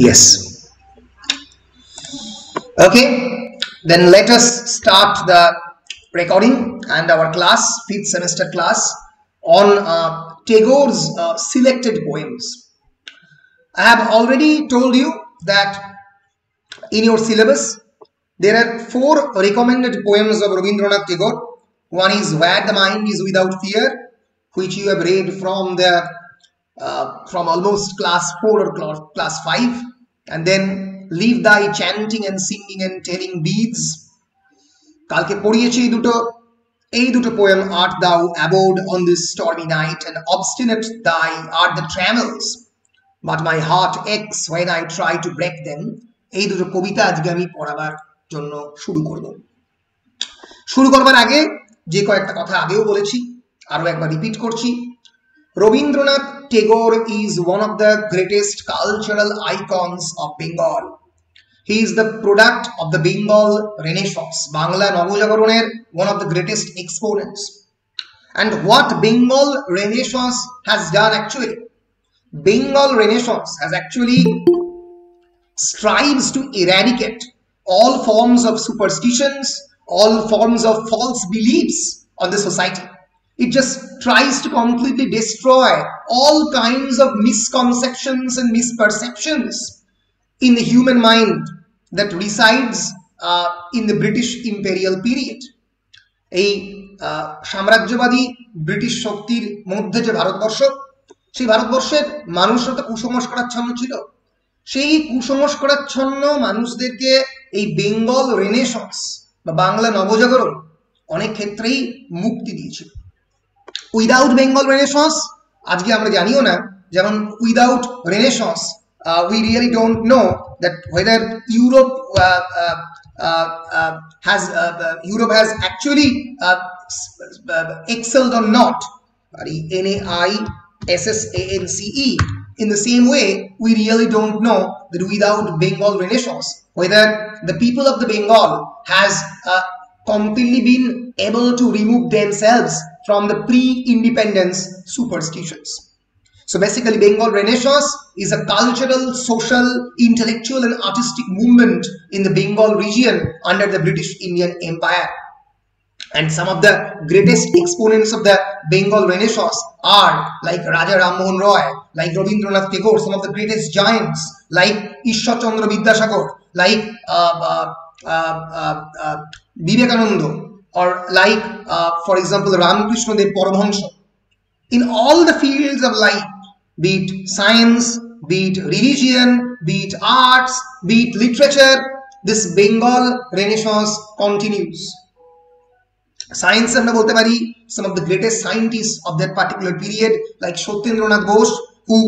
Yes. Okay, then let us start the recording and our class, 5th semester class on Tagore's selected poems. I have already told you that in your syllabus there are 4 recommended poems of Rabindranath Tagore. One is Where the Mind is Without Fear, which you have read from almost class 4 or class 5, and then Leave Thy Chanting and Singing and Telling Beads. কালকে পড়িয়েছি এই দুটো poem, Art Thou Abode on This Stormy Night, and Obstinate Thy Are the Trammels, But My Heart Aches When I Try to Break Them. এই দুটো কবিতা আজকে আমি পড়াবার জন্য শুরু করবার আগে যে কয়েকটা কথা আগেও বলেছি আরো একবার রিপিট করছি। Rabindranath Tagore is one of the greatest cultural icons of Bengal. He is the product of the Bengal Renaissance, Bangla Navojagaroner, one of the greatest exponents. And what Bengal Renaissance has done actually, Bengal Renaissance has actually strives to eradicate all forms of superstitions, all forms of false beliefs on the society. It just tries to completely destroy all kinds of misconceptions and misperceptions in the human mind that resides in the British imperial period. এই সাম্রাজ্যবাদী British শক্তির মধ্যে যে ভারতবর্ষ, সেই ভারতবর্ষের মানুষরা তো কুসংস্কারাচ্ছন্ন ছিল। সেই কুসংস্কারাচ্ছন্ন মানুষদেরকে এই বেঙ্গল রেনেসাঁস বা বাংলা নবজাগরণ অনেক ক্ষেত্রেই মুক্তি দিয়েছিল। উইদাউট বেঙ্গল রেনেসাঁস আজকে আমরা জানিও না, যেমন without renaissance we really don't know that whether Europe has actually excelled or not. NAISSANCE. In the same way, we really don't know that without Bengal Renaissance, whether the people of the Bengal has completely been able to remove themselves from the pre-independence superstitions. So basically, Bengal Renaissance is a cultural, social, intellectual and artistic movement in the Bengal region under the British Indian Empire. And some of the greatest exponents of the Bengal Renaissance are like Raja Ram Mohan Roy, like Rabindranath Tagore, some of the greatest giants like Ishwar Chandra Vidyasagar, like Vivekananda, or like for example Ramakrishna Dev Paramahansa. In all the fields of life, be it science, be it religion, be it arts, be it literature, this Bengal Renaissance continues. Science আমরা বলতে পারি some of the greatest scientists of that particular period like Satyendranath Bose, who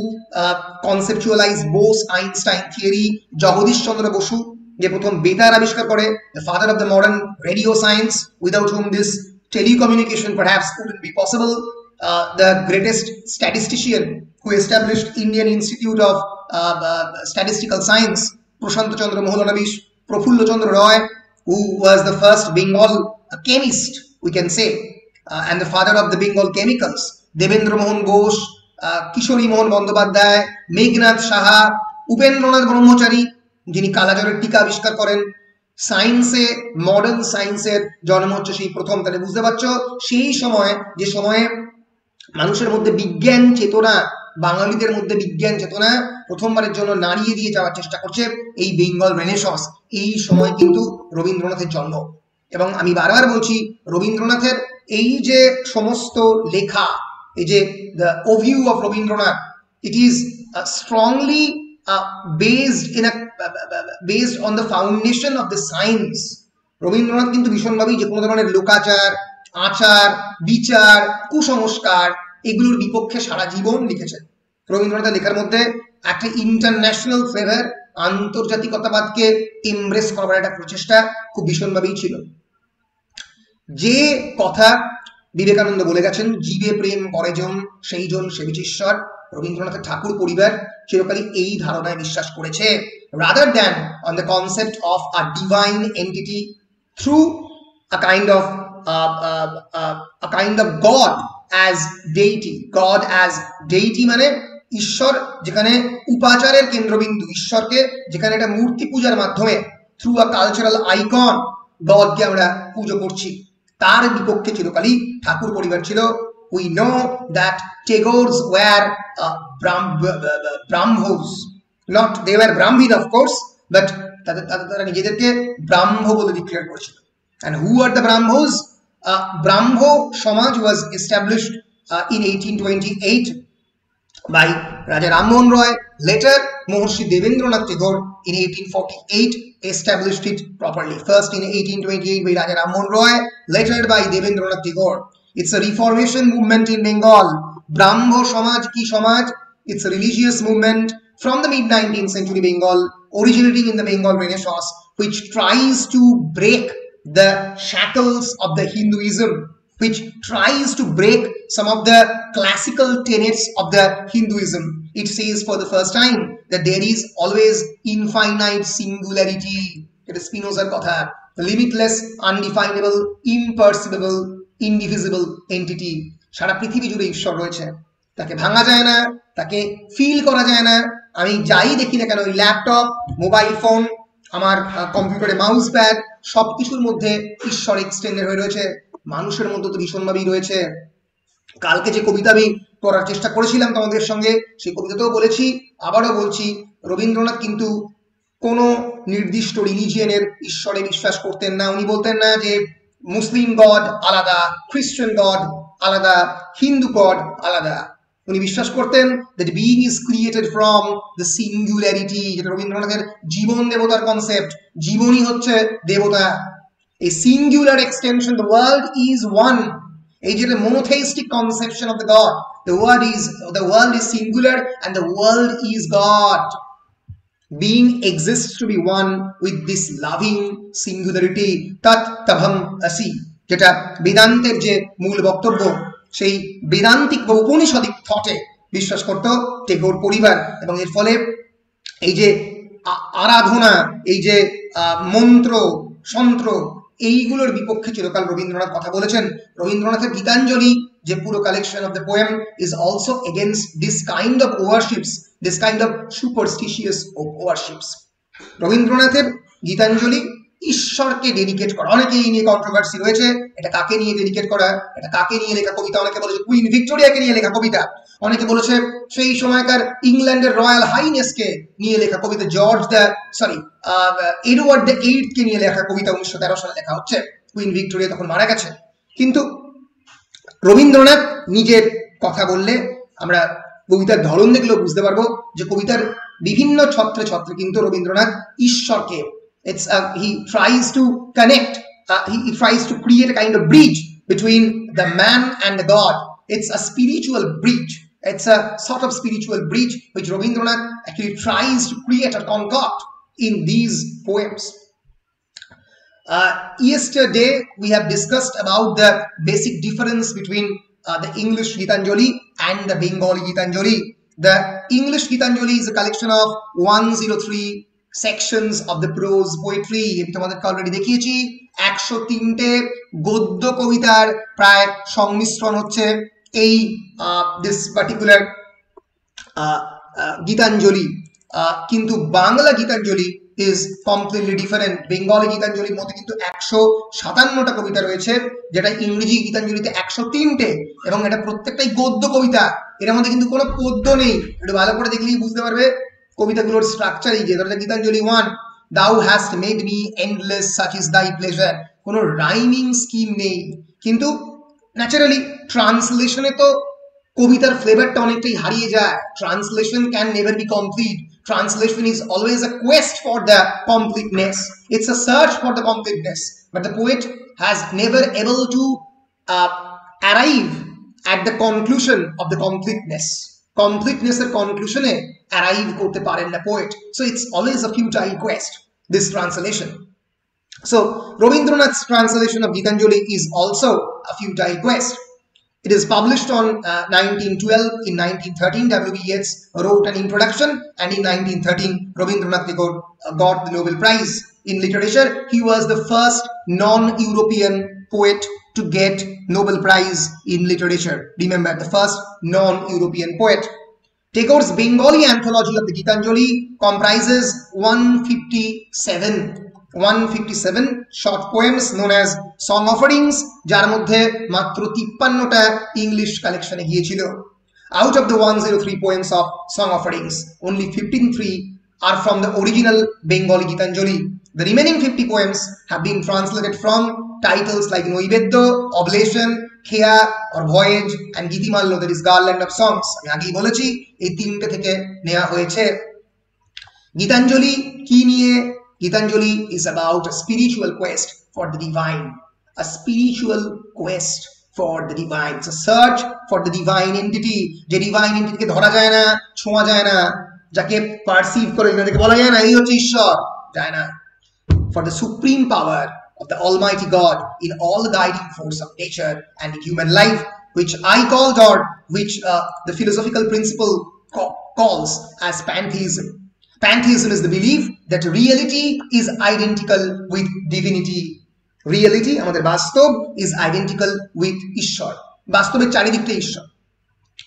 conceptualized Bose-Einstein theory, Jagadish Chandra Basu, যে প্রথম বেতার আবিষ্কার করে, the father of the modern radio science, without whom this telecommunication perhaps wouldn't be possible. The greatest statistician who established Indian Institute of Statistical Science, Prashant Chandra Mahalanabish, Prafullo Chandra Roy, who was the first Bengal chemist, we can say, and the father of the Bengal chemicals, Devendra Mohan Ghosh, Kishori Mohan Bandyopadhyay, Meghnad Saha, Upendranath Brahmachari, যিনি কালাজ্বরের টিকা আবিষ্কার করেন। সায়েন্সে, modern সায়েন্সের জন্ম হচ্ছে সেই প্রথম। তাহলে বুঝতে পারছো সেই সময়, যে সময়ে মানুষের মধ্যে বিজ্ঞান চেতনা, বাঙালিদের মধ্যে বিজ্ঞান চেতনা প্রথমবারের জন্য নাড়িয়ে দিয়ে যাওয়ার চেষ্টা করছে এই বেঙ্গল রেনেসাঁস, এই সময় কিন্তু রবীন্দ্রনাথের জন্ম। এবং আমি বারবার বলছি, রবীন্দ্রনাথের এই যে সমস্ত লেখা, এই যে the overview of Rabindranath, it is strongly based on the foundation of the science. Rabindranath কিন্তু ভীষণভাবেই যে কোনো ধরনের লোকাচার, আচার, বিচার, কুসংস্কার এগুলোর বিপক্ষে সারা জীবন লিখেছেন। রবীন্দ্রনাথের লেখার মধ্যে একটা ইন্টারন্যাশনাল ফ্লেভার, আন্তর্জাতিকতাবাদকে এমব্রেস করার একটা প্রচেষ্টা খুব ভীষণভাবেই ছিল। যে কথা বিবেকানন্দ বলে গেছেন, জীবে প্রেম করে জন সেই জন সেবিচেশ্বর, রবীন্দ্রনাথের ঠাকুর পরিবার চিরকালই এই ধারণায় বিশ্বাস করেছে, rather than on the concept of a divine entity through a kind of God as deity. God as deity মানে ঈশ্বর যেখানে উপাচারের কেন্দ্রবিন্দু, ঈশ্বরকে যেখানে একটা মূর্তি পূজার মাধ্যমে থ্রু আ কালচারাল আইকন গডকে আমরা পুজো করছি, তার বিপক্ষে চিরকালই ঠাকুর পরিবার ছিল। We know that Tagores were Brahmos, not they were Brahmin of course, but তারা নিজেদেরকে ব্রাহ্ম বলে ডিক্লেয়ার করেছিল। And who are the Brahmos? Brahmo Samaj was established in 1828 by Raja Ram Mohan Roy. Later, Maharishi Devendranath Tagore in 1848 established it properly. First in 1828 by Raja Ram Mohan Roy, later by Devendranath Tagore. It's a reformation movement in Bengal. Brahmo Samaj ki Samaj, it's a religious movement from the mid-19th century Bengal, originating in the Bengal Renaissance, which tries to break the shackles of the Hinduism, which tries to break some of the classical tenets of the Hinduism. It says for the first time that there is always infinite singularity. It is Spinoza's kotha, limitless, undefinable, imperceivable, indivisible entity. সারা পৃথিবী জুড়ে ঈশ্বর রয়েছে, তাকে ভাঙা যায় না, তাকে feel করা যায় না। আমি যাই দেখি না কেন, ওই ল্যাপটপ, মোবাইল ফোন, আমার কম্পিউটারে মাউস প্যাড, সবকিছুর মধ্যে ঈশ্বর এক্সটেন্ডেড হয়ে রয়েছে। মানুষের মধ্যে তো ভীষণভাবেই রয়েছে। কালকে যে কবিতা আমি পড়ার চেষ্টা করেছিলাম তোমাদের সঙ্গে, সেই কবিতাতেও বলেছি, আবারও বলছি, রবীন্দ্রনাথ কিন্তু কোনো নির্দিষ্ট রিলিজিয়নের ঈশ্বরে বিশ্বাস করতেন না। উনি বলতেন না যে মুসলিম গড আলাদা, খ্রিস্টান গড আলাদা, হিন্দু গড আলাদা। উনি বিশ্বাস করতেন that being is created from the singularity, যেটা রবীন্দ্রনাথের জীবন দেবতার কনসেপ্ট। জীবনই হচ্ছে দেবতা। A singular extension, the world is one. এই যে monotheistic conception of the God, the world is singular and the world is God. Being exists to be one with this loving singularity, tat tabham asi, যেটা বেদান্তের যে মূল বক্তব্য, সেই বেদান্তিক বা উপনিষদিক থটে বিশ্বাস করত টেগোর পরিবার। এবং এর ফলে এই যে আরাধনা, এই যে মন্ত্র সন্ত্র, এইগুলোর বিপক্ষে চিরকাল রবীন্দ্রনাথ কথা বলেছেন। রবীন্দ্রনাথের গীতাঞ্জলি, যে পুরো collection of the poem, is also against this kind of worships, this kind of superstitious worships. রবীন্দ্রনাথের গীতাঞ্জলি ঈশ্বরকে ডেডিকেট করা। অনেকে এই নিয়ে কন্ট্রোভার্সি রয়েছে, এটা কাকে নিয়ে ডেডিকেট করা, এটা কাকে নিয়ে লেখা কবিতা। অনেকে বলেছে কুইন ভিক্টোরিয়াকে নিয়ে লেখা কবিতা, অনেকে বলেছে সেই সময়কার ইংল্যান্ডের রয়্যাল হাইনেসকে নিয়ে লেখা কবিতা, এডওয়ার্ড দ্য এইটকে নিয়ে লেখা কবিতা, 1913 সালে লেখা হচ্ছে। কুইন ভিক্টোরিয়া তখন মারা গেছে। কিন্তু রবীন্দ্রনাথ নিজের কথা বললে আমরা কবিতার ধরন দেখলেও বুঝতে পারবো যে কবিতার বিভিন্ন ছত্রে ছত্রে কিন্তু রবীন্দ্রনাথ ঈশ্বরকে, he tries to connect, he tries to create a kind of bridge between the man and the God. It's a spiritual bridge. It's a sort of spiritual bridge which Rabindranath actually tries to create or concoct in these poems. Yesterday we have discussed about the basic difference between the English Gitanjali and the Bengali Gitanjali. The English Gitanjali is a collection of 103 sections of the prose poetry. আমি তোমাদেরকে already দেখিয়েছি 103টে গদ্য কবিতার প্রায় সংমিশ্রণ হচ্ছে এই this particular Gitanjali. কিন্তু Bangla Gitanjali is completely different. Bengali গীতাঞ্জলির মধ্যে কিন্তু 157টা কবিতা রয়েছে, যেটা ইংরেজি গীতাঞ্জলিতে 103টে, এবং এটা প্রত্যেকটাই গদ্য কবিতা। এর মধ্যে কিন্তু কোনো পদ্য নেই। একটু ভালো করে দেখলেই বুঝতে পারবে কবিতাগুলোর স্ট্রাকচার। এই যে ধরো Gitanjali 1, thou hast made me endless, such is thy pleasure, কোনো রাইমিং স্কিম নেই। কিন্তু ন্যাচারালি ট্রান্সলেশনে তো কবিতার ফ্লেভারটা অনেকটাই হারিয়ে যায়। Translation can never be complete. Translation is always a quest for the completeness. It's a search for the completeness. But the poet has never able to arrive at the conclusion of the completeness. Completeness এর conclusion-এ arrive করতে পারেন না poet. So it's always a futile quest, this translation. So Rabindranath's translation of Gitanjali is also a futile quest. It is published on 1912. In 1913, W.B. Yeats wrote an introduction, and in 1913, Rabindranath Tagore got the Nobel Prize in literature. He was the first non-European poet to get Nobel Prize in literature. Remember, the first non-European poet. Tagore's Bengali anthology of the Gitanjali comprises 157 short poems known as song offerings, যার মধ্যে মাত্র 53টা English কালেকশনে গিয়েছিল। Out of the 103 poems of song offerings, only 53 are from the original Bengali Gitanjali. The remaining 50 poems have been translated from titles like Noibedya, Oblation, Khea or Voyage, and Gitimallo, that is Garland of Songs. আমি আগেই বলেছি এই তিনটে থেকে নেওয়া হয়েছে। গীতাঞ্জলি কি নিয়ে? Gitanjali is about a spiritual quest for the divine, a spiritual quest for the divine. It's a search for the divine entity. যে divine entity কে ধরা যায় না, ছোঁয়া যায় না, যাকে পারসিভ করে যাকে বলা যায় না এই হচ্ছে ঈশ্বর, যায় না। For the supreme power of the Almighty God in all the guiding force of nature and human life, which I called, or which the philosophical principle calls as pantheism. Pantheism is the belief that reality is identical with divinity. Reality, আমাদের বাস্তব, is identical with ঈশ্বর। বাস্তবের চারিদিকটা ঈশ্বর।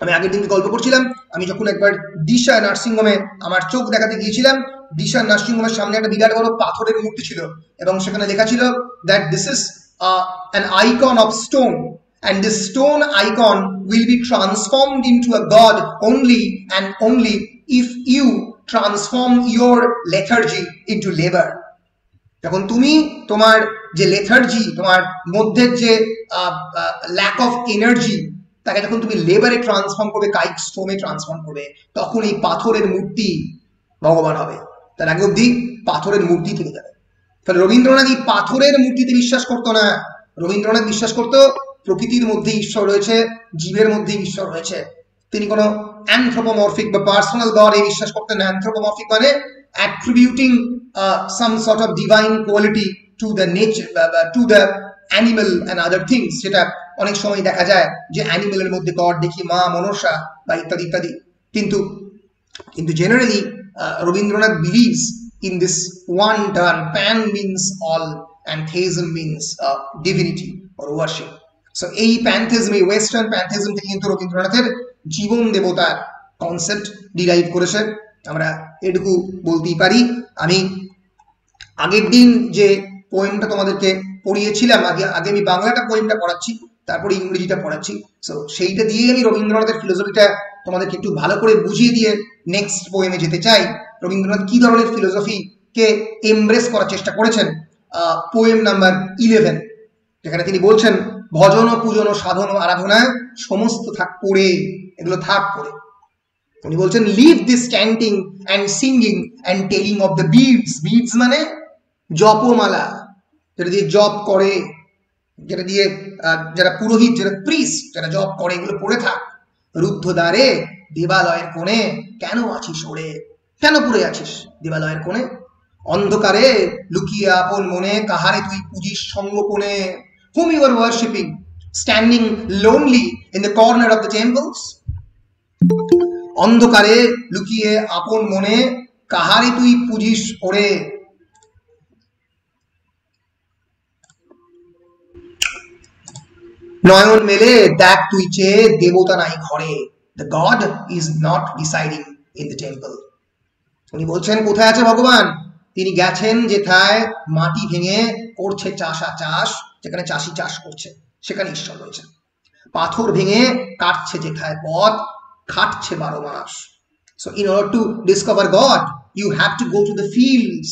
আমি আগের দিন গল্প করছিলাম, আমি যখন একবার দিশা নার্সিংহোমে আমার চোখ দেখাতে গিয়েছিলাম, দিশা নার্সিংহোমের সামনে একটা বিরাট বড় পাথরের মূর্তি ছিল এবং সেখানে লেখা ছিল that this is an icon of stone and this stone icon will be transformed into a god only and only if you transform your lethargy into labor. যখন তুমি তোমার যে লেথার্জি, তোমার মধ্যে যে ল্যাক অফ এনার্জি, তাকে যখন তুমি লেবারে ট্রান্সফর্ম করবে, কায়িক শ্রমে ট্রান্সফর্ম করবে, তখন এই পাথরের মূর্তি ভগবান হবে। তার আগে অবধি পাথরের মূর্তি থেকে যাবে। তাহলে রবীন্দ্রনাথ এই পাথরের মূর্তিতে বিশ্বাস করতো না। রবীন্দ্রনাথ বিশ্বাস করতো প্রকৃতির মধ্যে ঈশ্বর রয়েছে, জীবের মধ্যে ঈশ্বর রয়েছে। তিনি কোনো অ্যানথ্রোপোমরফিক বা পার্সোনাল গড এই বিশ্বাস করতেন না। অ্যানথ্রোপোমরফিক মানে অ্যাট্রিবিউটিং some sort of divine quality to the nature, to the animal and other things, যেটা অনেক সময় দেখা যায় যে অ্যানিমেলের মধ্যে গড দেখি, মা মনসা বা ইত্যাদি ইত্যাদি। কিন্তু generally Rabindranath believes in this one term. Pan means all and theism means divinity or worship. So এই pantheism, এই ওয়েস্টার্ন pantheism থেকে কিন্তু রবীন্দ্রনাথের জীবন দেবতার কনসেপ্ট ডিরাইভ করেছে, আমরা এটুকু বলতেই পারি। আমি আগের দিন যে পোয়েমটা তোমাদেরকে পড়িয়েছিলাম, আগে আমি বাংলাটা পোয়েমটা পড়াচ্ছি, তারপরে ইংরেজিটা পড়াচ্ছি। সো সেইটা দিয়েই আমি রবীন্দ্রনাথের ফিলোসফিটা তোমাদেরকে একটু ভালো করে বুঝিয়ে দিয়ে নেক্সট পোয়েমে যেতে চাই। রবীন্দ্রনাথ কি ধরনের ফিলোসফিকে এমব্রেস করার চেষ্টা করেছেন। পোয়েম নাম্বার 11, যেখানে তিনি বলছেন ভজন পূজন সাধন আরাধনা সমস্ত থাক পড়ে, এগুলো থাক পড়ে। উনি বলছেন leave this chanting and singing and telling of the beads. Beads মানে জপমালা, যেটা দিয়ে জপ করে, যেটা দিয়ে যারা পুরোহিত, যারা প্রিস্ট, যারা জপ করে, এগুলো পড়ে থাক। রুদ্ধদ্বারে দেবালয়ের কোণে কেন আছিস ওরে? কেন পড়ে আছিস দেবালয়ের কোণে? অন্ধকারে লুকিয়ে আপন মনে কাহারে তুই পুজিস সঙ্গোপনে। whom you are worshipping standing lonely in the corner of the temples. অন্ধকারে লুকিয়ে আপন মনে কাহারে তুই পুজিস ওরে। নয়ন মেলে দেখ তুই চেয়ে দেবতা নাই ঘরে। The God is not residing in the temple. উনি বলছেন কোথায় আছে ভগবান? তিনি গেছেন যেথায় মাটি ভেঙে করছে চাষ, যেখানে চাষি চাষ করছে সেখানে ঈশ্বর রয়েছেন। পাথর ভেঙে কাটছে যেথায় পথ, খাটছে 12 মাস। So in order to discover God, you have to go to the fields.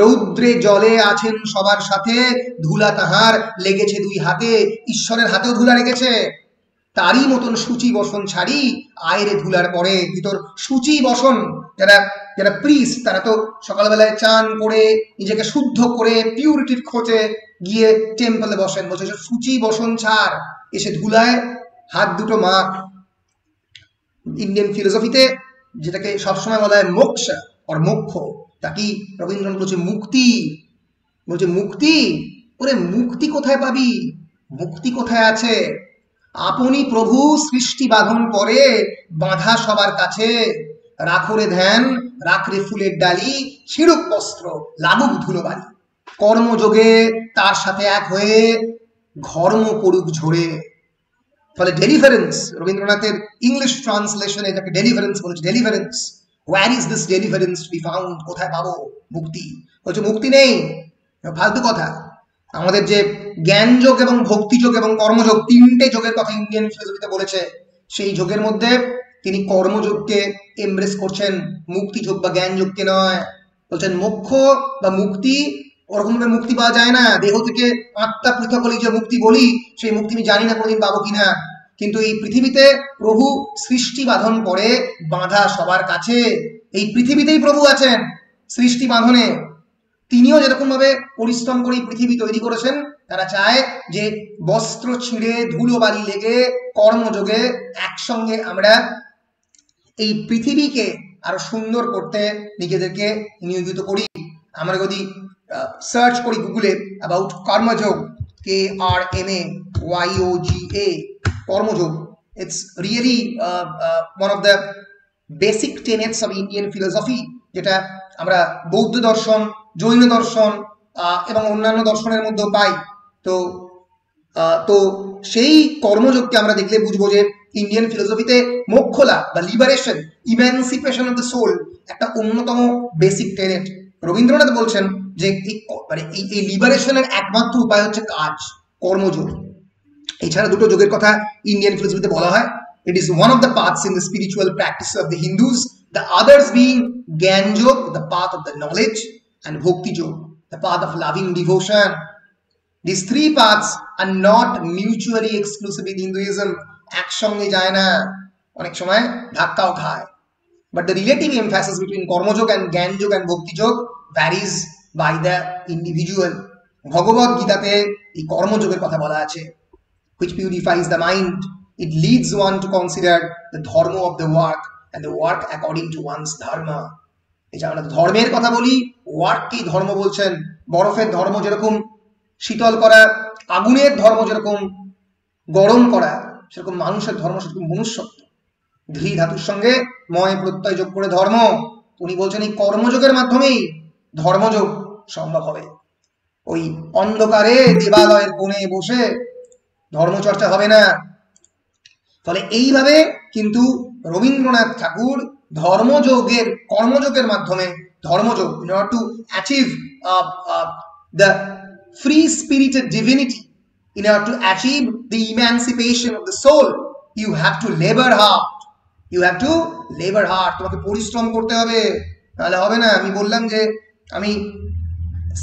রৌদ্রে জলে আছেন সবার সাথে, ধুলা তাহার লেগেছে 2 হাতে। ঈশ্বরের হাতেও ধুলা লেগেছে। তারই মতন সূচি বসন ছাড়ি আয়রে ধুলার পরে। ভিতর সূচি বসন, যারা প্রিস্ট, তারা তো সকালবেলায় চান করে নিজেকে শুদ্ধ করে পিউরিটির খোঁজে গিয়ে টেম্পলে বসেন। বলছে সূচি বসন ছাড়, এসে ধুলায় হাত দুটো মাখ। ইন্ডিয়ান ফিলোসফিতে যেটাকে সবসময় বলা হয় মোক্ষ আর মোক্ষ, তাকেই রবীন্দ্রনাথ বলছে মুক্তি। বলছে মুক্তি, ওরে মুক্তি কোথায় পাবি? মুক্তি কোথায় আছে? আপনি প্রভু সৃষ্টি বাঁধন করে বাঁধা সবার কাছে। রাখরে ধ্যান, রাখরে ফুলের ডালি, ছিড়ুক বস্ত্র লাগুক ধুলোবালি। কর্মযোগে তার সাথে এক হয়ে ঘর্ম পড়ুক ঝরে। ফলে ডেলিভারেন্স, রবীন্দ্রনাথের ইংলিশ ট্রান্সলেশনে এটাকে ডেলিভারেন্স বলেছে। Deliverance, where is this deliverance to be found? কোথায় পাবো মুক্তি? বলছে মুক্তি নেই, ফালতু কথা। আমাদের যে জ্ঞান যোগ এবং ভক্তি যোগ এবং কর্মযোগ, তিনটে যোগের কথা ইন্ডিয়ান ফিলোসফিতে বলেছে, সেই যোগের মধ্যে তিনি কর্মযোগকে এমব্রেস করছেন, মুক্তি যোগ বা জ্ঞান যোগকে নয়। বলছেন মোক্ষ বা মুক্তি ওরকম ভাবে মুক্তি পাওয়া যায় না, দেহ থেকে আত্মা পৃথক হলেই যে মুক্তি বলি, সেই মুক্তি আমি জানি না কোনোদিন পাবো কিনা। কিন্তু এই পৃথিবীতে প্রভু সৃষ্টি বাঁধন করে, বাঁধা সবার কাছে, এই পৃথিবীতেই প্রভু আছেন সৃষ্টি বাঁধনে। তিনিও যেরকম ভাবে পরিশ্রম করে পৃথিবী তৈরি করেছেন, তারা চায় যে বস্ত্র ছিঁড়ে ধুলো বালি লেগে কর্মযোগে একসঙ্গে আমরা এই পৃথিবীকে আরো সুন্দর করতে নিজেদেরকে নিয়োজিত করি। আমরা যদি সার্চ করি গুগলে about Karmayoga, KRMAYOGA, Karmayoga, it's really one of the basic tenets of Indian philosophy, যেটা আমরা বৌদ্ধ দর্শন, জৈন দর্শন এবং অন্যান্য দর্শনের মধ্যেও পাই। তো সেই কর্মযোগকে আমরা দেখলে বুঝবো যে ইন্ডিয়ান ফিলোসফিতে মোক্ষ লাভ বা liberation, emancipation of the soul একটা অন্যতম বেসিক টেনেট। রবীন্দ্রনাথ বলছেন যে এই লিবারেশনের একমাত্র উপায় হচ্ছে কাজ, কর্মযোগ। এছাড়া দুটো যোগের কথা ইন্ডিয়ান ফিলোসফিতে বলা হয়। It is one of the paths in the spiritual practice of the Hindus, the others being Gyan Yog, the path of the knowledge, and Bhakti Yog, the path of loving devotion. These three paths are not mutually exclusive in Hinduism. একসঙ্গে যায় না, অনেক সময় ধাক্কাও খায়। But the relative emphasis between Karma Yog and Gyan Yog and Bhakti Yog varies by the individual. ভগবদ গীতাতে এই কর্মযোগের কথা বলা আছে, which purifies the mind. It leads one to consider the dharma of the work and the work according to one's dharma. এই যে আমরা ধর্মের কথা বলি, ওয়ার্ককেই ধর্ম বলছেন। বরফের ধর্ম যেরকম শীতল করা, আগুনের ধর্ম যেরকম গরম করা, সেরকম মানুষের ধর্ম সেরকম মনুষ্যত্ব। ধৃ ধাতুর সঙ্গে ময় প্রত্যয় যোগ করে ধর্ম। উনি বলছেন এই কর্মযোগের মাধ্যমেই ধর্মযোগ সম্ভব হবে। ওই অন্ধকারে দেবালয়ের কোণে বসে ধর্মচর্চা হবে না। ফলে এইভাবে কিন্তু রবীন্দ্রনাথ ঠাকুর ধর্মযোগের, কর্মযোগের মাধ্যমে ধর্মযোগ, in order to achieve the free spirited divinity, in order to achieve the emancipation of the soul, you have to labor hard. You have to labor hard. তোমাকে পরিশ্রম করতে হবে, তাহলে হবে না। আমি বললাম যে আমি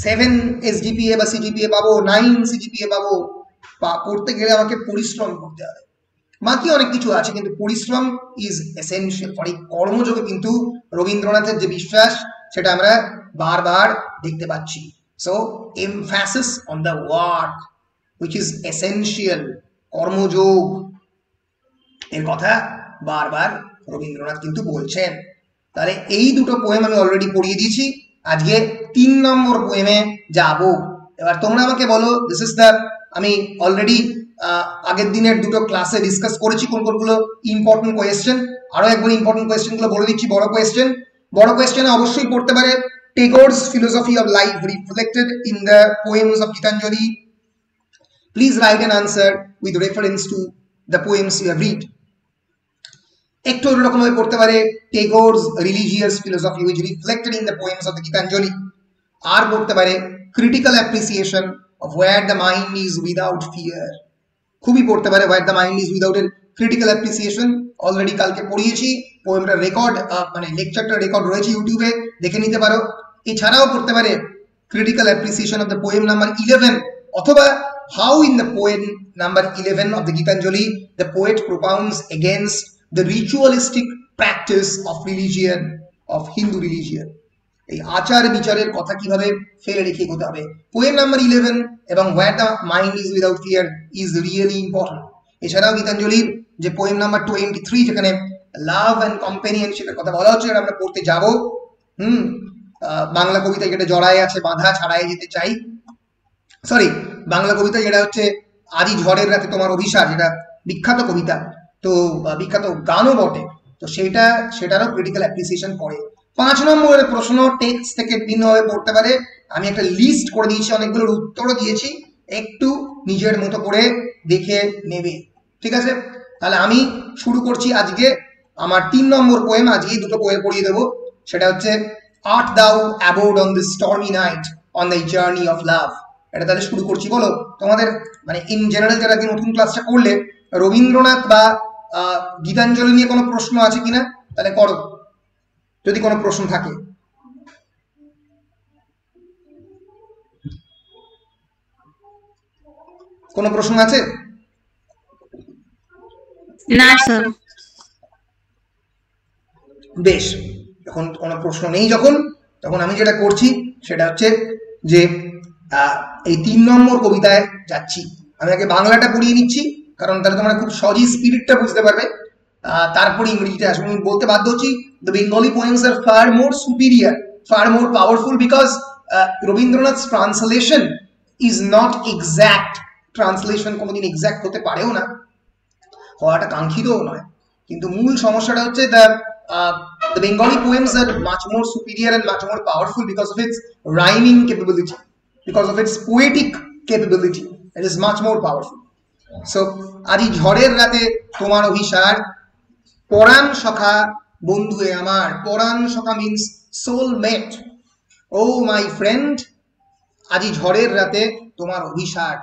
7 SGPA বা CGPA পাবো, 9 CGPA পাবো, করতে গেলে আমাকে পরিশ্রম করতে হবে। বাকি অনেক কিছু আছে, কিন্তু পরিশ্রম ইজ এসেনশিয়াল। ফর এই কর্মযোগে কিন্তু রবীন্দ্রনাথের যে বিশ্বাস, সেটা আমরা বারবার দেখতে পাচ্ছি। So emphasis on the work which is essential, কর্মযোগ এর কথা বারবার রবীন্দ্রনাথ কিন্তু বলছেন। তাহলে এই দুটো পোয়েম আমি অলরেডি পড়িয়ে দিয়েছি, আজকে 3 নম্বর পোয়েমে যাব। এবার তোমরা আমাকে বলো, দিস ইজ দ্য, আমি অলরেডি আগের দিনের দুটো ক্লাসে ডিসকাস করেছি কোন কোনগুলো ইম্পর্টেন্ট কোয়েশ্চেন। আরো একবার ইম্পর্টেন্ট কোয়েশ্চেনগুলো বলে দিচ্ছি। বড় কোয়েশ্চেনে অবশ্যই পড়তে পারে Tagore's philosophy of life reflected in the poems of Gitanjali. Please write an answer with reference to the poems you have read. একটু অন্যরকম ভাবে পড়তে পারে Tagore's religious philosophy which reflected in the poems of the Gitanjali. আর পড়তে পারে critical appreciation of where the mind is without fear. খুবই পড়তে পারে where the mind is without এর critical appreciation, অলরেডি কালকে পড়িয়েছি। পোয়েমটার রেকর্ড, মানে লেকচারটার রেকর্ড রয়েছে ইউটিউবে, দেখে নিতে পারো। এছাড়াও পড়তে পারে critical appreciation of the poem number 11, অথবা how in the poem number 11 of the Gitanjali the poet propounds against the ritualistic practice of religion, of Hindu religion. এই আচার বিচারের কথা কিভাবে ফেলে রেখে এগোতে হবে। পোয়েম নাম্বার 11 এবং where the mind is without fear is really important. এছাড়াও গীতাঞ্জলির যে পোয়েম নাম্বার 23, যেখানে লাভ অ্যান্ড কম্পেনিয়নশিপের কথা বলা হচ্ছে, আমরা পড়তে যাব। বাংলা কবিতায় যেটা জড়ায় আছে বাঁধা ছাড়াই যেতে চাই, সরি, বাংলা কবিতা যেটা হচ্ছে আজি ঝড়ের রাতে তোমার অভিসার, যেটা বিখ্যাত কবিতা, তো বিখ্যাত গানও বটে, তো সেটারও ক্রিটিক্যাল অ্যাপ্রিসিয়েশন পড়ে। 5 নম্বরের প্রশ্ন টেক্সট থেকে ভিন্নভাবে পড়তে পারে। আমি একটা লিস্ট করে দিয়েছি, অনেকগুলোর উত্তরও দিয়েছি, একটু নিজের মতো করে দেখে নেবে। ঠিক আছে, তাহলে আমি শুরু করছি আজকে আমার 3 নম্বর পোয়েম। আজকেই দুটো পোয়েম পড়িয়ে দেবো। সেটা হচ্ছে আর্ট দাউ aboard on this stormy night on the journey of love. এটা তাহলে শুরু করছি। বলো তোমাদের মানে ইন জেনারেল যারা নতুন ক্লাসটা করলে রবীন্দ্রনাথ বা গীতাঞ্জলি নিয়ে কোনো প্রশ্ন আছে কিনা, তাহলে করো যদি কোনো প্রশ্ন থাকে। কোনো প্রশ্ন আছে? না স্যার। বেশ, যখন কোনো প্রশ্ন নেই তখন আমি যেটা করছি সেটা হচ্ছে যে এই 3 নম্বর কবিতায় যাচ্ছি। আমি আগে বাংলাটা পড়িয়ে নিচ্ছি, কারণ তাহলে তোমরা খুব সহজেই স্পিরিটটা বুঝতে পারবে। তারপরে ইংরেজিতে আসবে। আমি বলতে বাধ্য হচ্ছি the Bengali poems R fur more superior, fur more powerful, because Rabindranath translation is not exact. Translation কোনোদিন এক্স্যাক্ট হতে পারেও না, হওয়াটা কাঙ্ক্ষিতও নয়। কিন্তু মূল সমস্যাটা হচ্ছে the Bengali poems are much more superior and much more powerful because of its rhyming capability, because of its poetic capability. It is much more powerful. So আজি ঝড়ের রাতে তোমার অভিসার, পরাণ সখা বন্ধুয়ে আমার। পরাণ সখা means soulmate. Oh my friend, আজি ঝড়ের রাতে তোমার অভিসার।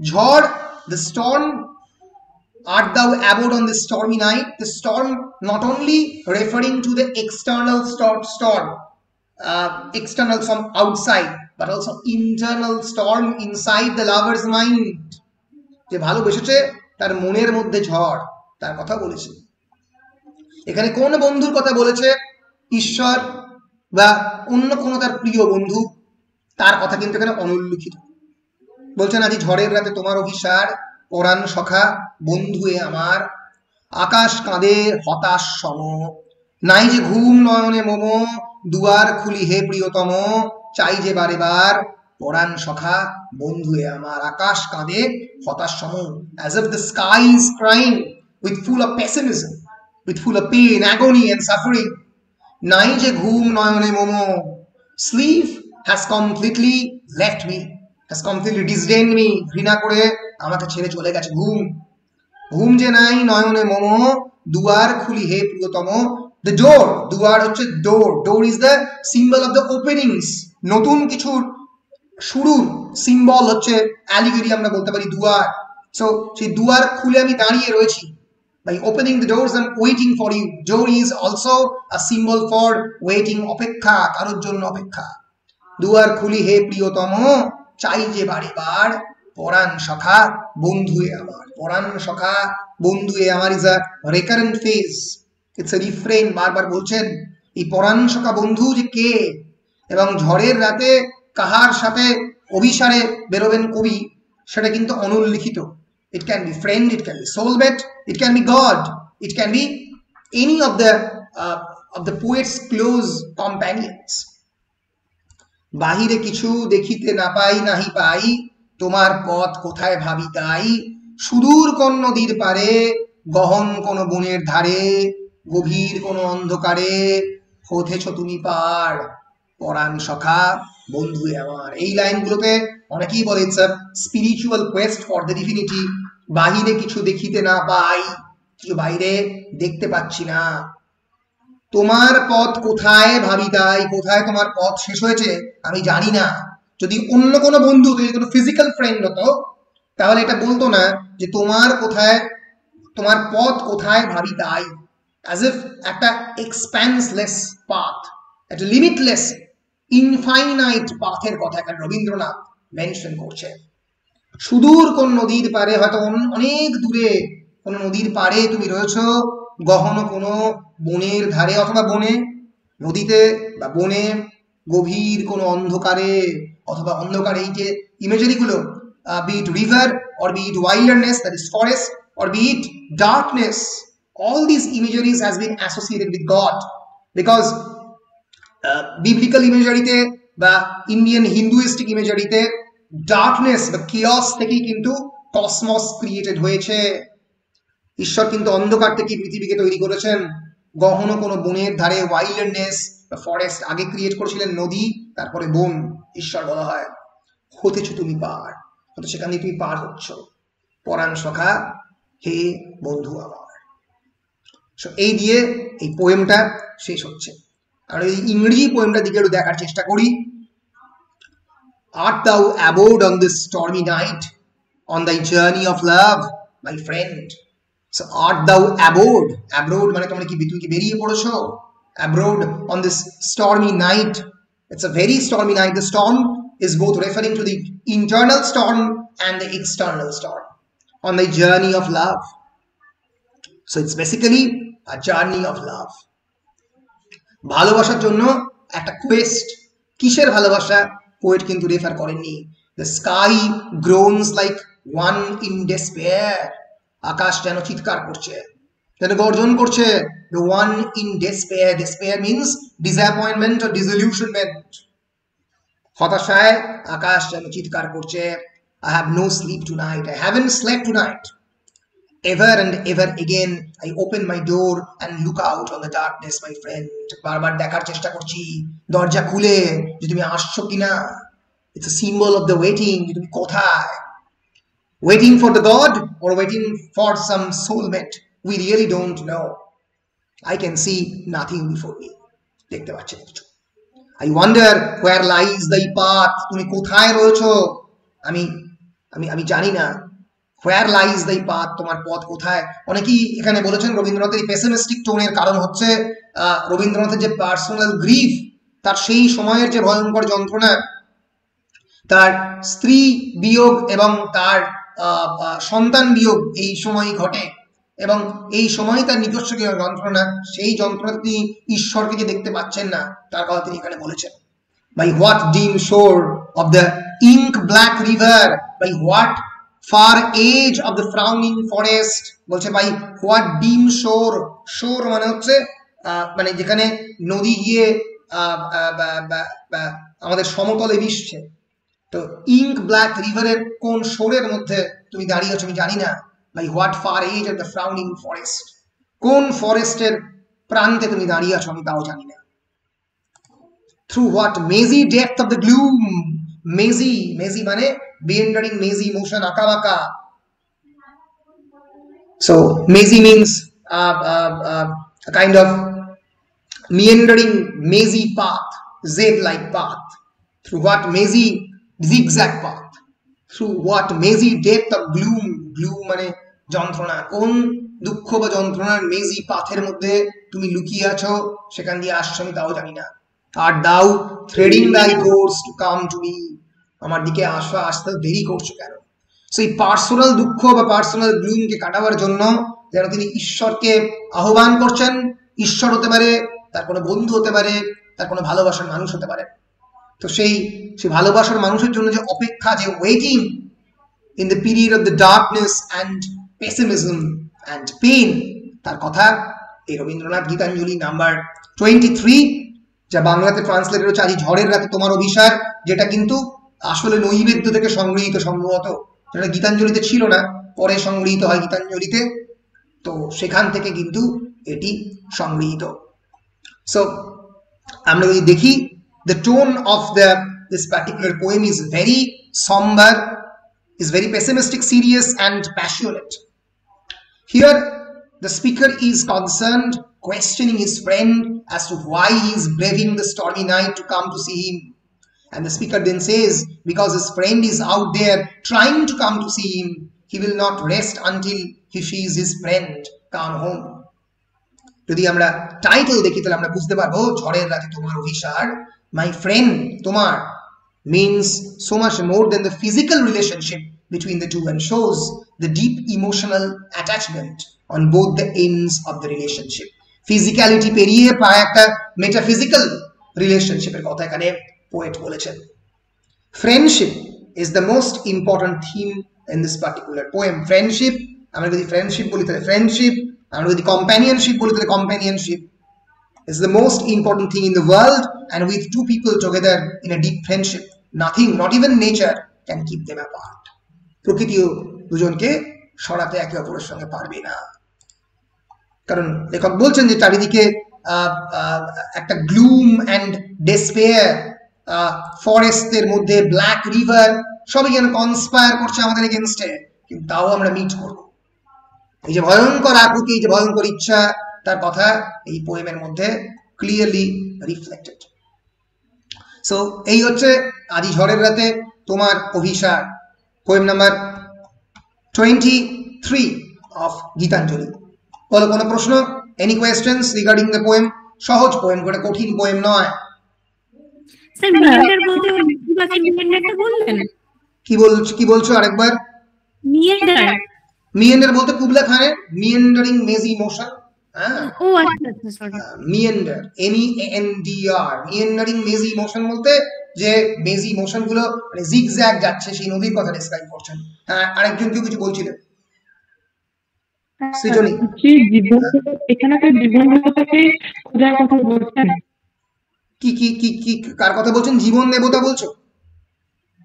ঝড়, the storm. Art thou abode on this stormy night? The storm not only referring to the external storm, external from outside, but also internal storm inside the lover's mind. যে ভালোবেসেছে তার মনের মধ্যে ঝড়, তার কথা বলেছে। এখানে কোন বন্ধুর কথা বলেছে? ঈশ্বর বা অন্য কোনো তার প্রিয় বন্ধু, তার কথা কিন্তু এখানে অনুল্লিখিত। বলছেন আজি ঝড়ের রাতে তোমার অভিসার, পরাণ সখা বন্ধুয়ে আমার। আকাশ কাঁদে হতাশ সম, নাই যে ঘুম নয়নে মম। দুয়ার খুলি হে প্রিয়তম, চাই যে বারে বার। পরাণ সখা বন্ধুয়ে আমার। আকাশ কাঁদে হতাশ সম, as if the sky is crying with full of pessimism, with full of pain, agony and suffering. নাই যে ঘুম নয়নে মম, sleep has completely left me, has completely disdained me, ঘৃণা করে আমাকে ছেড়ে চলে গেছে ঘুম। ঘুম যে নাই নয়নে মম, দুয়ার খুলি হে প্রিয়তম। দ্য ডোর, দুয়ার হচ্ছে door, door is the symbol of the openings. নতুন কিছুর শুরুর সিম্বল হচ্ছে অ্যালিগেরি, আমরা বলতে পারি দুয়ার। সো সেই দুয়ার খুলে আমি দাঁড়িয়ে রয়েছি। By opening the doors, I'm waiting for you. Door is also a symbol for waiting, অপেক্ষা, কারোর জন্য অপেক্ষা। দুয়ার খুলি হে প্রিয়তম, চাই যে বারে বার। পরাণ সখা বন্ধুয়ে আমার। পরাণ সখা বন্ধুয়ে আমার is a recurrent phase, it's a refrain. বারবার বলছেন এই পরাণ সখা বন্ধু যে কে, এবং ঝড়ের রাতে কাহার সাথে অভিসারে বেরোবেন কবি, সেটা কিন্তু অনুল্লিখিত। It can be friend, it can be soulmate, it can be God, it can be any of the poet's close companions. বাহিরে কিছু দেখিতে না পাই, নাহি পাই তোমার পথ কোথায় ভাবি তাই। সুদূর কোন নদীর পারে, গহন কোন বনের ধারে, গভীর কোন অন্ধকারে হতেছ তুমি পার। পরাণ সখা বন্ধুয়ে আমার। এই লাইনগুলোতে অনেকেই বলে it's a spiritual Quest for the divinity. বাহিরে কিছু দেখিতে না পাই, কিছু বাইরে দেখতে পাচ্ছি না। তোমার পথ কোথায় ভাবি তাই, কোথায় তোমার পথ শেষ হয়েছে আমি জানি না। যদি অন্য কোনো বন্ধু, যদি কোনো ফিজিক্যাল ফ্রেন্ড হতো, তাহলে এটা বলতো না যে তোমার কোথায়, তোমার পথ কোথায় ভাবি তাই। অ্যাজ ইফ একটা এক্সপ্যান্সলেস পাথ, একটা লিমিটলেস ইনফাইনাইট পাথের কথা এখানে রবীন্দ্রনাথ মেনশন করছে। সুদূর কোন নদীর পারে, হয়তো অনেক দূরে কোন নদীর পারে তুমি রয়েছো, গহন কোনো বনের ধারে অথবা বনে, নদীতে বা বনে, গভীর কোনো অন্ধকারে অথবা অন্ধকারে। এই যে ইমেজারি গুলো, be it river or be it wilderness, that is forest, or be it darkness, all these imageries has been associated with God, because biblical ইমেজারিতে বা ইন্ডিয়ান হিন্দুইস্টিক ইমেজারিতে ডার্কনেস বা কিয়স থেকেই কিন্তু কসমস ক্রিয়েটেড হয়েছে। ঈশ্বর কিন্তু অন্ধকার থেকে পৃথিবীকে তৈরি করেছেন। গহন কোনো বনের ধারে, ওয়াইল্ডনেস বা ফরেস্ট, আগে ক্রিয়েট করেছিলেন নদী, তারপরে বন। ঈশ্বর বলা হয় হতেছ তুমি পার, হয়তো সেখান দিয়ে তুমি পার হচ্ছ। পরাণ সখা হে বন্ধু আমার। সো এই দিয়ে এই পোয়েমটা শেষ হচ্ছে। আর এই ইংরেজি পোয়েমটা দিকে একটু দেখার চেষ্টা করি। Art thou abode on this stormy night, on thy journey of love, my friend? So art thou abode? Abroad মানে তোমরা কি তুমি কি বেরিয়ে পড়েছো? Abroad on this stormy night. It's a very stormy night. The storm is both referring to the internal storm and the external storm. On the journey of love. So it's basically a journey of love. ভালোবাসার জন্য একটা Quest. কিসের ভালোবাসা? Poet কিন্তু refer করেননি। The sky groans like one in despair. আকাশ যেন চিৎকার করছে, যেন গর্জন করছে। The one in despair. Despair means disappointment or disillusionment. হতাশায় আকাশ যেন চিৎকার করছে। I have no sleep tonight. I haven't slept tonight. Ever and ever again I open my door and look out on the darkness, my friend. বারবার দেখার চেষ্টা করছি দরজা খুলে যে তুমি আসছো কিনা। It's a symbol of the waiting, যে তুমি কোথায়। Waiting for the God or waiting for some soulmate? We really don't know. I can see nothing before me. দেখতে পাচ্ছি কিছু। I wonder where lies thy path. তুমি কোথায় রয়েছো? আমি জানি না। Where lies thy path? তোমার পথ কোথায়? অনেকেই এখানে বলেছেন রবীন্দ্রনাথের পেসিমিস্টিক টোনের কারণ হচ্ছে রবীন্দ্রনাথের যে পার্সোনাল গ্রিফ, তার সেই সময়ের যে ভয়ঙ্কর যন্ত্রণা, তার স্ত্রী বিয়োগ এবং তার সন্তান বিয়োগ এই সময় ঘটে, এবং এই সময় তার নিজস্ব যন্ত্রণা, সেই যন্ত্রণা তিনি ঈশ্বরকে যে দেখতে পাচ্ছেন না তার কথা তিনি এখানে বলেছেন। By what dim shore of the ink black river, by what far edge of the frowning forest, বলছে by what dim shore. shore মানে হচ্ছে মানে যেখানে নদী গিয়ে আমাদের সমতলে মিশছে। তো ইঙ্ক ব্ল্যাক রিভারের কোন শোরের মধ্যে তুমি দাঁড়িয়ে আছো আমি জানি না। By what far edge of the frowning forest, কোন ফরেস্টের প্রান্তে তুমি দাঁড়িয়ে আছো আমি তাও জানি না। থ্রু হোয়াট মেজি ডেপথ অফ দ্য গ্লুম। মেজি, মেজি মানে meandering mazy motion, আঁকা বাঁকা। So mazy means a kind of meandering mazy path, Z-like path. Through what mazy zigzag path. Through what mazy depth of gloom. gloom মানে যন্ত্রণা। কোন দুঃখ বা যন্ত্রণার মেজি পাথের মধ্যে তুমি লুকিয়ে আছো, সেখান দিয়ে আসছো আমি তাও জানি না। Art thou threading thy course to come to me? আমার দিকে আসতে দেরি করছো কেন? সো এই পার্সোনাল দুঃখ বা পার্সোনাল গ্লুমকে কাটাবার জন্য যেন তিনি ঈশ্বরকে আহ্বান করছেন। ঈশ্বর হতে পারে, তার কোনো বন্ধু হতে পারে, তার কোনো ভালোবাসার মানুষ হতে পারে। তো সেই ভালোবাসার মানুষের জন্য যে অপেক্ষা, যে waiting in the period of the darkness and pessimism and pain, তার কথা এই রবীন্দ্রনাথ গীতাঞ্জলি নাম্বার 23, যা বাংলাতে ট্রান্সলেটেড হচ্ছে আজ ঝড়ের রাতে তোমার অভিসার, যেটা কিন্তু আসলে নৈবেদ্য থেকে সংগৃহীত সম্ভবত, যেটা গীতাঞ্জলিতে ছিল না, পরে সংগৃহীত হয় গীতাঞ্জলিতে। তো সেখান থেকে কিন্তু এটি সংগৃহীত। সো আমরা যদি দেখি, the tone of this particular poem is very somber, is very pessimistic, serious and passionate. Here the speaker is concerned, questioning his friend as to why he is braving the stormy night to come to see him. And the speaker then says, because his friend is out there trying to come to see him, he will not rest until he sees his friend come home. যদি আমরা title দেখি তাহলে আমরা বুঝতে পারবো ঝড়ের রাতে তোমার অভিসার, my friend, তোমার means so much more than the physical relationship between the two, and shows the deep emotional attachment on both the ends of the relationship. Physicality পেরিয়ে প্রায় একটা মেটাফিজিক্যাল রিলেশনশিপের কথা এখানে পোয়েট বলেছেন। Friendship is the most important theme in this particular poem. Friendship, আমরা যদি friendship বলি তাহলে ফ্রেন্ডশিপ, আমরা যদি কম্প্যানিয়নশিপ বলি তাহলে companionship is the most important thing in the world, and with two people together in a deep friendship, nothing, not even nature, can keep them apart. প্রকৃতিও দুজনকে সরাতে একে অপরের সঙ্গে পারবে না। কারণ লেখক বলছেন যে চারিদিকে একটা গ্লুম অ্যান্ড ডেসপেয়ার, ফরেস্টের মধ্যে ব্ল্যাক রিভার, সবই যেন কনস্পায়ার করছে আমাদের এগেনস্টে, কিন্তু তাও আমরা মিট করব। এই যে ভয়ঙ্কর আকুতি, এই যে ভয়ঙ্কর ইচ্ছা, তার কথা এই পোয়েমের মধ্যে ক্লিয়ারলি রিফ্লেক্টেড। সো এই হচ্ছে আদি ঝড়ের রাতে তোমার Abhisar, poem number 23 of Gitanjali. বলো কোনো প্রশ্ন? Any questions regarding the poem? সহজ পোয়েম, করে কঠিন পোয়েম নয়। স্যার মিয়েন্ডার বলতে বাকি মিয়েন্ডারটা বললেন? কি বলছো আরেকবার? মিয়েন্ডার, মিয়েন্ডার বলতে কুবলা খানের মিয়েন্ডারিং মেজি মোশন। হ্যাঁ, ও আচ্ছা আচ্ছা, সরি। মিয়েন্ডার, MEANDR, মিয়েন্ডারিং মেজি মোশন বলতে যে মেজি মোশন গুলো মানে জিগজ্যাগ যাচ্ছে, সেই নদীর কথা ডেসক্রাইব করছেন। হ্যাঁ, আরেকজন কেউ কিছু বলছিলেন? সৃজনী, এখানে তো জীবন দেবতাকে খোঁজার কথা বলছেন। কি কি কি কি কার কথা বলছেন? জীবন দেবতা বলছো?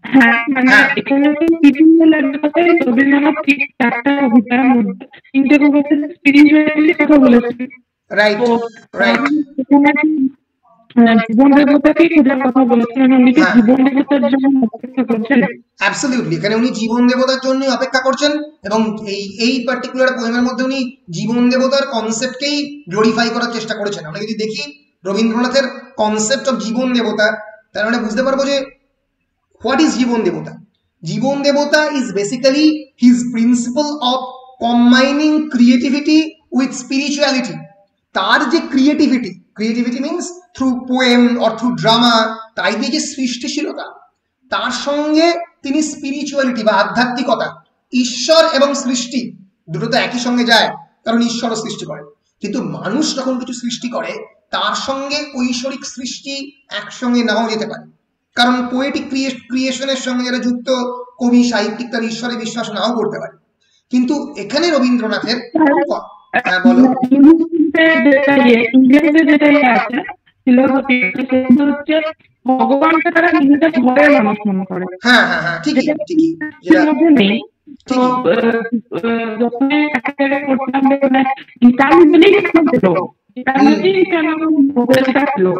হ্যাঁ, মানে এখানে বিভিন্ন লেভেলে রবীন্দ্রনাথ ঠিক চারটা কবিতার মধ্যে তিনটে কবিতার স্পিরিচুয়ালি কথা বলেছেন। Right right. জীবন দেবতাকে খোঁজার কথা বলেছেন, উনি কি জীবন দেবতার জন্য অপেক্ষা করছেন? অ্যাবসলিউটলি, এখানে উনি জীবন দেবতার জন্য অপেক্ষা করছেন, এবং এই পার্টিকুলার পোয়েমের মধ্যে উনি জীবন দেবতার কনসেপ্টকেই গ্লোরিফাই করার চেষ্টা করেছেন। আমরা যদি দেখি রবীন্দ্রনাথের কনসেপ্ট অফ জীবন দেবতা, তাহলে আমরা বুঝতে পারবো যে হোয়াট ইজ জীবন দেবতা। জীবন দেবতা is basically his principle of combining creativity with spirituality. তার যে creativity means through poem or through drama, তাই দিয়ে যে সৃষ্টিশীলতা, তার সঙ্গে তিনি স্পিরিচুয়ালিটি বা আধ্যাত্মিকতা, ঈশ্বর এবং সৃষ্টি দুটো তো একই সঙ্গে যায়, কারণ ঈশ্বরও সৃষ্টি করে। কিন্তু মানুষ যখন কিছু সৃষ্টি করে, তার সঙ্গে ঐশ্বরিক সৃষ্টি একসঙ্গে নাও যেতে পারে, কারণ পোয়েটিক ক্রিয়েশনের সঙ্গে যারা যুক্ত কবি সাহিত্যিক, তার ঈশ্বরে বিশ্বাস নাও করতে পারে। কিন্তু এখানে রবীন্দ্রনাথের বলো ভগবানকে তারা নিজেদের ঘরের মানুষ মনে করে। হ্যাঁ হ্যাঁ হ্যাঁ, ঠিকই ঠিকই। নেই তো যখন একটা জায়গায় করতাম ইটালি বলেই কেন দিল, ইটালি কেন থাকলো,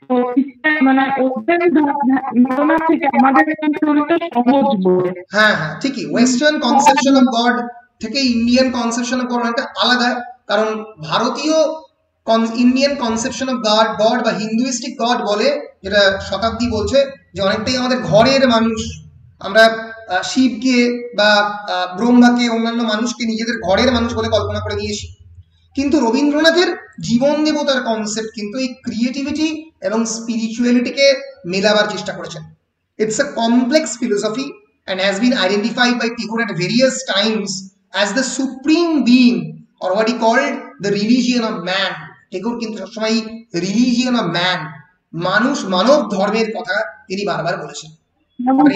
তো মানে ওদের ধারণা থেকে আমাদের সহজ বলে। হ্যাঁ হ্যাঁ ঠিকই। ওয়েস্টার্ন কনসেপশন অফ গড থেকে ইন্ডিয়ান কনসেপশন অফ গড অনেকটা আলাদা, কারণ ভারতীয় ইন্ডিয়ান কনসেপশন অফ গড বা হিন্দুইস্টিক গড বলে, যেটা শতাব্দী বলছে যে অনেকটাই আমাদের ঘরের মানুষ। আমরা শিবকে বা ব্রহ্মাকে, অন্যান্য মানুষকে নিজেদের ঘরের মানুষ বলে কল্পনা করে নিয়েছি। কিন্তু রবীন্দ্রনাথের জীবন দেবতার কনসেপ্ট কিন্তু এই ক্রিয়েটিভিটি এবং স্পিরিচুয়ালিটিকে মেলাবার চেষ্টা করেছেন। It's a complex philosophy and has been identified by Tagore at various times as the supreme being, or what he called the religion of man. Tagore কিন্তু সবসময় রিলিজিয়ন অফ ম্যান, মানুষ মানব ধর্মের কথা তিনি বারবার বলেছেন।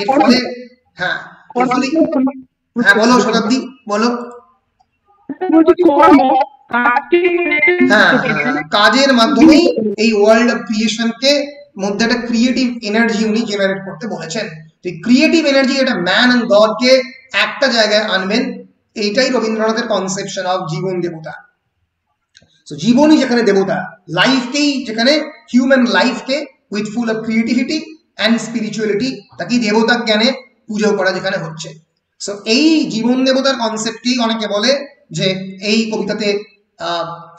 এর ফলে হ্যাঁ বলো শতাব্দী, বলো। হ্যাঁ, কাজের মাধ্যমেই এই ওয়ার্ল্ড অফ ক্রিয়েশনকে মধ্যে একটা ক্রিয়েটিভ এনার্জি উনি জেনারেট করতে বলেছেন। ক্রিয়েটিভ এনার্জি, এটা ম্যান এন্ড গডকে একটা জায়গায় আনবেন, এইটাই রবীন্দ্রনাথের কনসেপশন অফ জীবন দেবতা। সো জীবনই যেখানে দেবতা, লাইফকেই যেখানে হিউম্যান লাইফকে with full of creativity and spirituality, তাকে দেবতা জ্ঞানে পুজো করা যেখানে হচ্ছে। সো এই জীবন দেবতার কনসেপ্টকেই অনেকে বলে যে এই কবিতাতে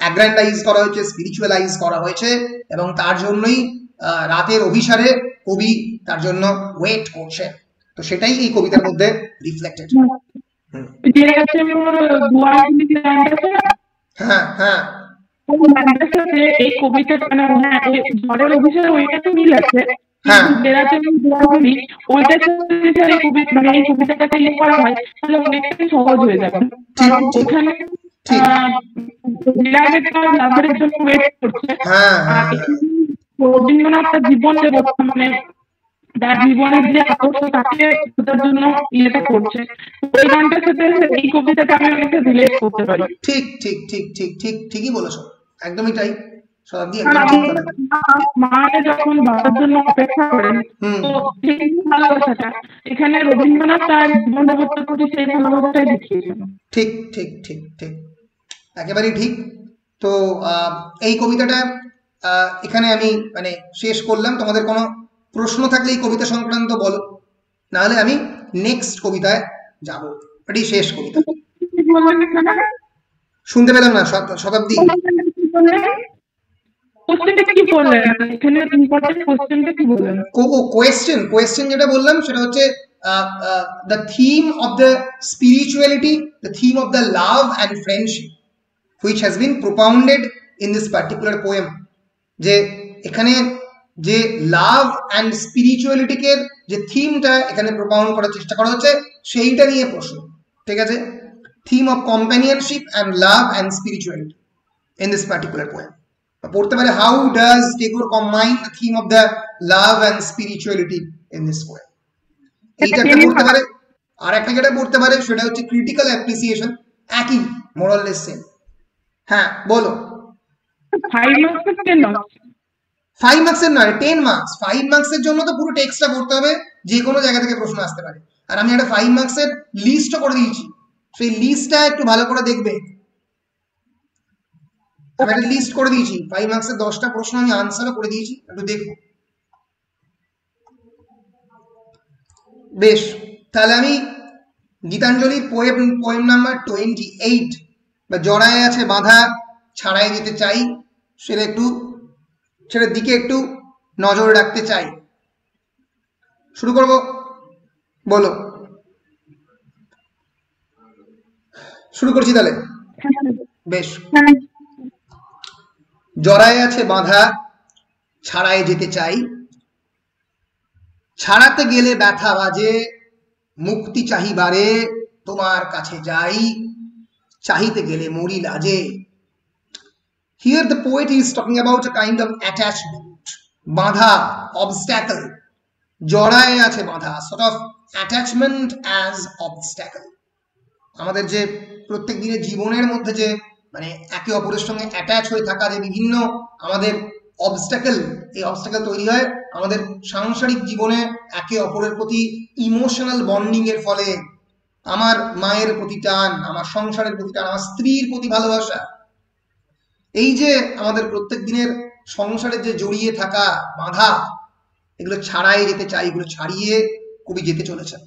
অ্যাগ্র্যান্ডাইজ করা হয়েছে, স্পিরিচুয়ালাইজ করা হয়েছে, এবং তার জন্যই রাতের অভিসারে কবি তার জন্য ওয়েট করছে। তো সেটাই এই কবিতার মধ্যে রিফ্লেক্টেড। হ্যাঁ হ্যাঁ, এই কবিতা ঝড়ের অভিসারে ওইটা তো মিল আছে, এই কবিতাটাকে ইয়ে করা হয় তাহলে অনেকটাই সহজ হয়ে যাবে। ওখানে জন্য ওয়েট করছে, রবীন্দ্রনাথ তার জীবন দেবতা, মানে তার জীবনের যে আদর্শ তাকে খোঁজার জন্য ইয়েটা করছে। ওই গানটার সাথে এই কবিতাটা আমি অনেকটা রিলেট করতে পারি। ঠিক ঠিক ঠিক ঠিক ঠিক ঠিকই বলেছো, একদমই তাই। মাকে যখন বাবার জন্য অপেক্ষা করেন, তো সেই ভালোবাসাটা এখানে রবীন্দ্রনাথ তার জীবন দেবতার প্রতি সেই ভালোবাসাটাই দেখিয়েছেন। ঠিক ঠিক ঠিক ঠিক, একেবারেই ঠিক। তো এই কবিতাটা এখানে আমি মানে শেষ করলাম। তোমাদের কোনো প্রশ্ন থাকলে এই কবিতা সংক্রান্ত বলো, নাহলে আমি নেক্সট কবিতায় যাব। এটি শেষ কবিতা। শুনতে পেলাম না শতাব্দী। কোয়েশ্চেন যেটা বললাম সেটা হচ্ছে the theme of the spirituality, the theme of the love and friendship which has been propounded in this particular poem. যে এখানে যে লাভ অ্যান্ড স্পিরিচুয়ালিটি কে যে থিমটা এখানে প্রপাউন্ড করার চেষ্টা করা হচ্ছে সেইটা নিয়ে প্রশ্ন, ঠিক আছে? Theme of companionship and love and spirituality in this particular poem. পড়তে পারে how does Tagore combine the theme of the love and spirituality in this poem. এইটা একটা পড়তে পারে। আর একটা যেটা পড়তে পারে সেটা হচ্ছে ক্রিটিক্যাল অ্যাপ্রিসিয়েশন, একই মোরাল লেস সেম। হ্যাঁ বলো। 5 মার্কসের নয়, 10 মার্কস। 5 মার্কসের জন্য তো পুরো টেক্সটটা পড়তে হবে, যে কোনো জায়গা থেকে প্রশ্ন আসতে পারে। আর আমি একটা 5 মার্কসের লিস্টও করে দিয়েছি, সেই লিস্টটা একটু ভালো করে দেখবে। আমি একটা লিস্ট করে দিয়েছি 5 মার্কসের 10টা প্রশ্ন আমি আনসারও করে দিয়েছি, একটু দেখো। বেশ, তাহলে আমি গীতাঞ্জলি পোয়েম নাম্বার 28 বা জড়ায় আছে বাঁধা ছাড়াই যেতে চাই, সেটার দিকে একটু নজর রাখতে চাই। শুরু করব, বলো। শুরু করছি তাহলে। বেশ, জড়ায় আছে বাঁধা ছাড়াই যেতে চাই, ছাড়াতে গেলে ব্যথা বাজে, মুক্তি চাহিবারে তোমার কাছে যাই, চাহিতে গেলে মরি লাজে। Here the poet is talking about a kind of attachment. Badha, obstacle. জড়ায় আছে বাঁধা, sort of attachment as obstacle. আমাদের যে প্রত্যেক দিনের জীবনের মধ্যে যে মানে একে অপরের সঙ্গে অ্যাটাচ হয়ে থাকা যে বিভিন্ন আমাদের অবস্ট্যাকল, এই অবস্ট্যাকল তৈরি হয় আমাদের সাংসারিক জীবনে একে অপরের প্রতি ইমোশনাল বন্ডিং এর ফলে। আমার মায়ের প্রতি টান, আমার সংসারের প্রতি টান, আমার স্ত্রীর প্রতি ভালোবাসা, এই যে আমাদের প্রত্যেক দিনের সংসারে যে জড়িয়ে থাকা বাঁধা, এগুলো ছাড়াই যেতে চাই, এগুলো ছাড়িয়ে কবি যেতে চলেছেন।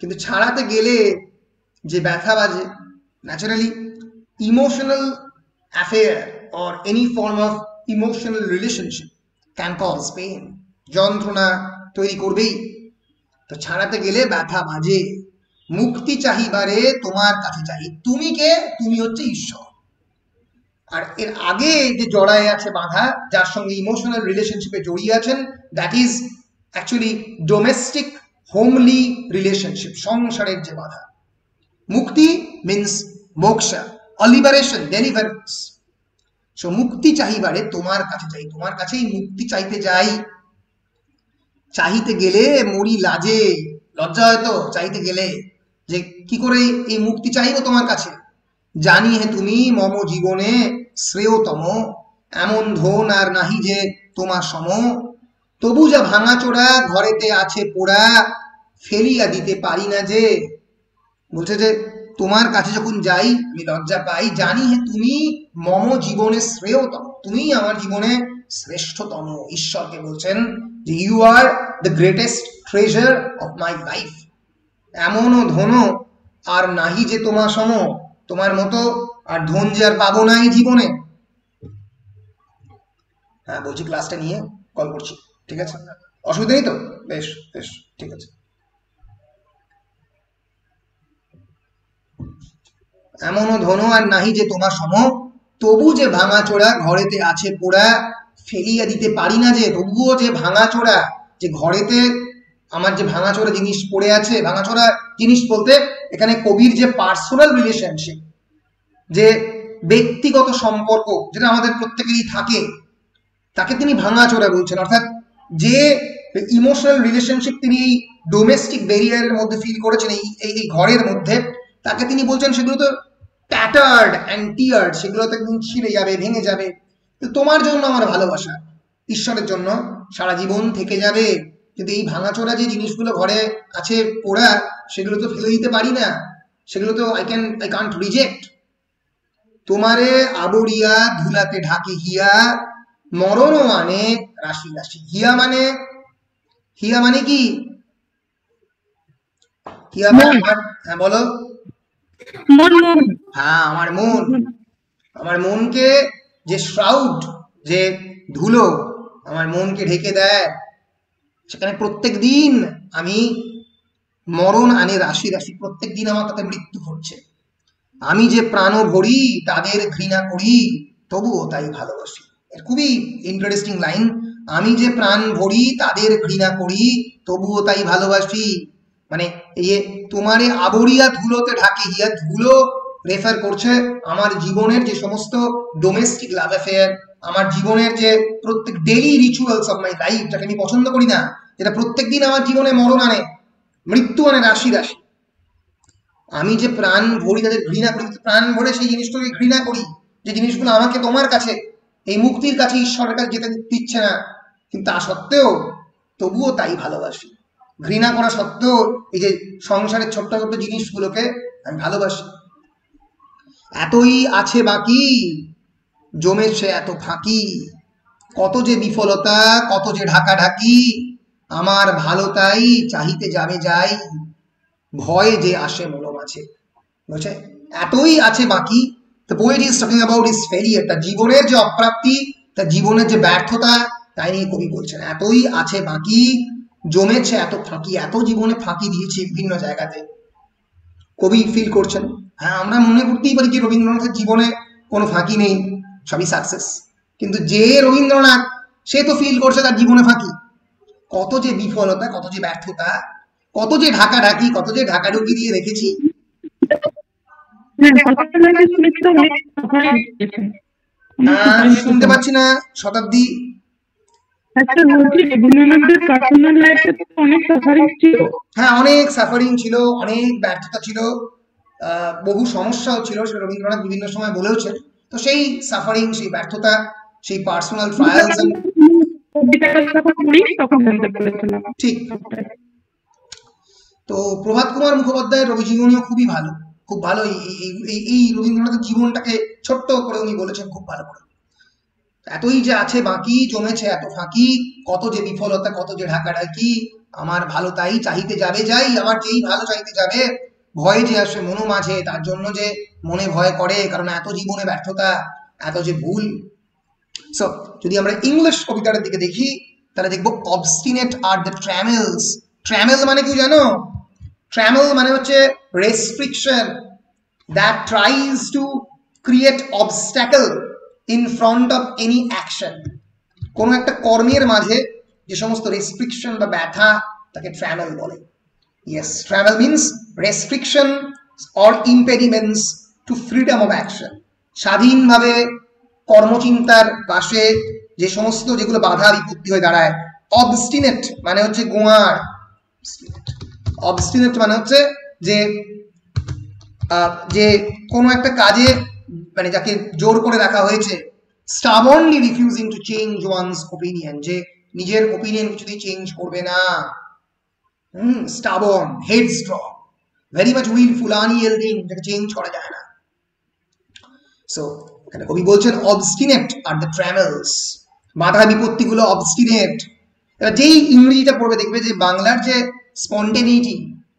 কিন্তু ছাড়াতে গেলে যে ব্যথা বাজে, naturally emotional affair or any form of emotional relationship can cause pain, যন্ত্রণা তৈরি করবেই। তো ছাড়াতে গেলে ব্যথা বাজে, মুক্তি চাহিবারে তোমার কাছে চাই। তুমি কে? তুমি হচ্ছে ঈশ্বর। আর এর আগে যে জড়ায় আছে বাঁধা, যার সঙ্গে ইমোশনাল রিলেশনশিপে জড়িয়ে আছেন, that is actually domestic homely relationship, সংসারের যে বাঁধা। মুক্তি means moksha, liberation, deliverance. So মুক্তি চাহিবারে তোমার কাছে চাই, তোমার কাছেই মুক্তি চাইতে যাই, চাইতে গেলে মরি লাজে। লজ্জা হয়তো চাইতে গেলে, যে কি করে এই মুক্তি চাইবো তোমার কাছে। জানি হে তুমি মম জীবনে শ্রেয়তম, এমন ধন আর নাহি যে তোমার সম, তবু যা ভাঙাচোরা ঘরেতে আছে পোড়া, ফেলিয়া দিতে পারি না যে। বলছে যে তোমার কাছে যখন যাই আমি লজ্জা পাই, জানি হে তুমি মম জীবনে শ্রেয়তম, তুমি আমার জীবনে শ্রেষ্ঠতম। ঈশ্বরকে বলছেন যে you are the greatest treasure of my life, এমনও ধন আর নাহি যে তোমার সম, তোমার মতো আর ধন যে আর পাবো না এই জীবনে। হ্যাঁ বলছি, ক্লাসটা নিয়ে কল করছি, ঠিক আছে? অসুবিধা নেই তো? বেশ বেশ, ঠিক আছে। এমনও ধন আর নাহি যে তোমার সম, তবু যে ভাঙাচোরা ঘরেতে আছে পোড়া, ফেলিয়া দিতে পারি না যে। তবুও যে ভাঙাচোরা, যে ঘরেতে আমার যে ভাঙাচোরা জিনিস পড়ে আছে, ভাঙাচোরা জিনিস বলতে এখানে কবির যে পার্সোনাল রিলেশনশিপ, যে ব্যক্তিগত সম্পর্ক যেটা আমাদের প্রত্যেকেরই থাকে, তাকে তিনি ভাঙাচোরা বলছেন। অর্থাৎ যে ইমোশনাল রিলেশনশিপ তিনি এই ডোমেস্টিক ব্যারিয়ারের মধ্যে ফিল করেছেন, এই ঘরের মধ্যে, তাকে তিনি বলছেন সেগুলো তো ট্যাটার্ড অ্যান্ড টিয়ার্ড, সেগুলো তো একদিন ছিঁড়ে যাবে, ভেঙে যাবে। তোমার জন্য আমার ভালোবাসা ঈশ্বরের জন্য সারা জীবন থেকে যাবে, কিন্তু এই ভাঙাচোরা যে জিনিসগুলো ঘরে আছে পোড়া, সেগুলো তো ফেলে দিতে পারি না, সেগুলো তো আই কান্ট রিজেক্ট। তোমারে আবরিয়া ধুলাতে ঢাকি হিয়া, মরণ মানে রাশি রাশি। হিয়া মানে কি? হিয়া মানে, হ্যাঁ বলো। হ্যাঁ, আমার মনকে যে শ্রাউড, যে ধুলো আমার মনকে ঢেকে দেয়, সেখানে প্রত্যেক দিন আমি মরণ আনে রাশি রাশি, প্রত্যেক দিন আমার তাতে মৃত্যু ঘটছে। আমি যে প্রাণ ভরি তাদের ঘৃণা করি তবুও তাই ভালোবাসি। খুবই ইন্টারেস্টিং লাইন। আমি যে প্রাণ ভরি তাদের ঘৃণা করি তবুও তাই ভালোবাসি, মানে এই তোমারে আবরিয়া ধুলোতে ঢাকি, হিয়া ধুলো রেফার করছে আমার জীবনের যে সমস্ত ডোমেস্টিক লাভ অ্যাফেয়ার, আমার জীবনের যে প্রত্যেক daily rituals of my life, যাকে আমি পছন্দ করি না, যেটা প্রত্যেক দিন আমার জীবনে মরণ আনে, মৃত্যু আনে রাশি রাশি। আমি যে প্রাণ ভরি তাদের ঘৃণা করি, প্রাণ ভরে সেই জিনিসটাকে ঘৃণা করি, যে জিনিসগুলো আমাকে তোমার কাছে, এই মুক্তির কাছে, ঈশ্বরের কাছে যেতে দিচ্ছে না, কিন্তু তা সত্ত্বেও তবুও তাই ভালোবাসি। ঘৃণা করা সত্ত্বেও এই যে সংসারের ছোট্ট ছোট্ট জিনিসগুলোকে আমি ভালোবাসি। এতই আছে বাকি জমেছে এত ফাঁকি, কত যে বিফলতা, কত যে ঢাকাঢাকি, আমার ভালো তাই চাহিতে যাবে যাই, ভয় যে আসে মনো মাঝে। বুঝছে? এতই আছে বাকি। The poet is talking about his failure, তার জীবনের যে অপ্রাপ্তি, তার জীবনের যে ব্যর্থতা, তাই নিয়ে কবি বলছেন এতই আছে বাকি জমেছে এত ফাঁকি। এত জীবনে ফাঁকি দিয়েছি বিভিন্ন জায়গাতে, কবি ফিল করছেন। হ্যাঁ, আমরা মনে করতেই পারি যে রবীন্দ্রনাথের জীবনে কোনো ফাঁকি নেই, সবই সাকসেস, কিন্তু যে রবীন্দ্রনাথ, সে তো ফিল করছে তার জীবনে ফাঁকি। কত যে বিফলতা, কত যে ব্যর্থতা, কত যে ঢাকাঢাকি, কত যে ঢাকাঢুকি দিয়ে রেখেছি। শুনতে পাচ্ছি না শতাব্দী। হ্যাঁ, অনেক সাফারিং ছিল, অনেক ব্যর্থতা ছিল, বহু সমস্যাও ছিল, সেটা রবীন্দ্রনাথ বিভিন্ন সময় বলেওছেন। তো সেই সাফারিং, সেই ব্যর্থতা, সেই পার্সোনাল ট্রায়ালস, ঠিক। তো প্রভাত কুমার মুখোপাধ্যায়ের রবি জীবনীও খুবই ভালো, খুব ভালো। এই রবীন্দ্রনাথের জীবনটাকে ছোট্ট করে উনি বলেছেন খুব ভালো করে। এতই যে আছে বাকি জমেছে এত ফাঁকি, কত যে বিফলতা, কত যে ঢাকাঢাকি, আমার ভালো তাই চাহিতে যাবে যাই, আমার যেই ভালো চাইতে যাবে, ভয় যে আসে মনো মাঝে, তার জন্য যে মনে ভয় করে, কারণ এত জীবনে ব্যর্থতা, এত যে ভুল। সো যদি আমরা ইংলিশ কবিতার দিকে দেখি, তাহলে দেখবো অবস্টিনেট আর দ্য ট্র্যামেলস। ট্র্যামেল মানে কি জানো? ট্র্যামেল মানে হচ্ছে restriction that tries to create obstacle in front of any action. কোনো একটা কর্মের মাঝে যে সমস্ত রেস্ট্রিকশন বা ব্যথা, তাকে ট্র্যামেল বলে। Yes, trammel means restriction or impediments to freedom of action. স্বাধীনভাবে কর্মচিন্তার পাশে যে সমস্ত যেগুলো বাধা বিপত্তি হয়ে দাঁড়ায়। অবস্টিনেট মানে হচ্ছে গোয়ার, অবস্টিনেট মানে হচ্ছে যে কোনো একটা কাজে, মানে যাকে জোর করে রাখা হয়েছে। Stubbornly refusing to change one's opinion, যে নিজের ওপিনিয়ন কিছুতেই চেঞ্জ করবে না। Stubborn, headstrong, very much wilful, unyielding, যাকে চেঞ্জ করা যায় না। সো এখানে কবি বলছেন অবস্টিনেট আর দ্য ট্র্যামেলস, বাধা বিপত্তিগুলো অবস্টিনেট। এবার যেই ইংরেজিটা পড়বে দেখবে যে বাংলার যে স্পন্টেনিটি,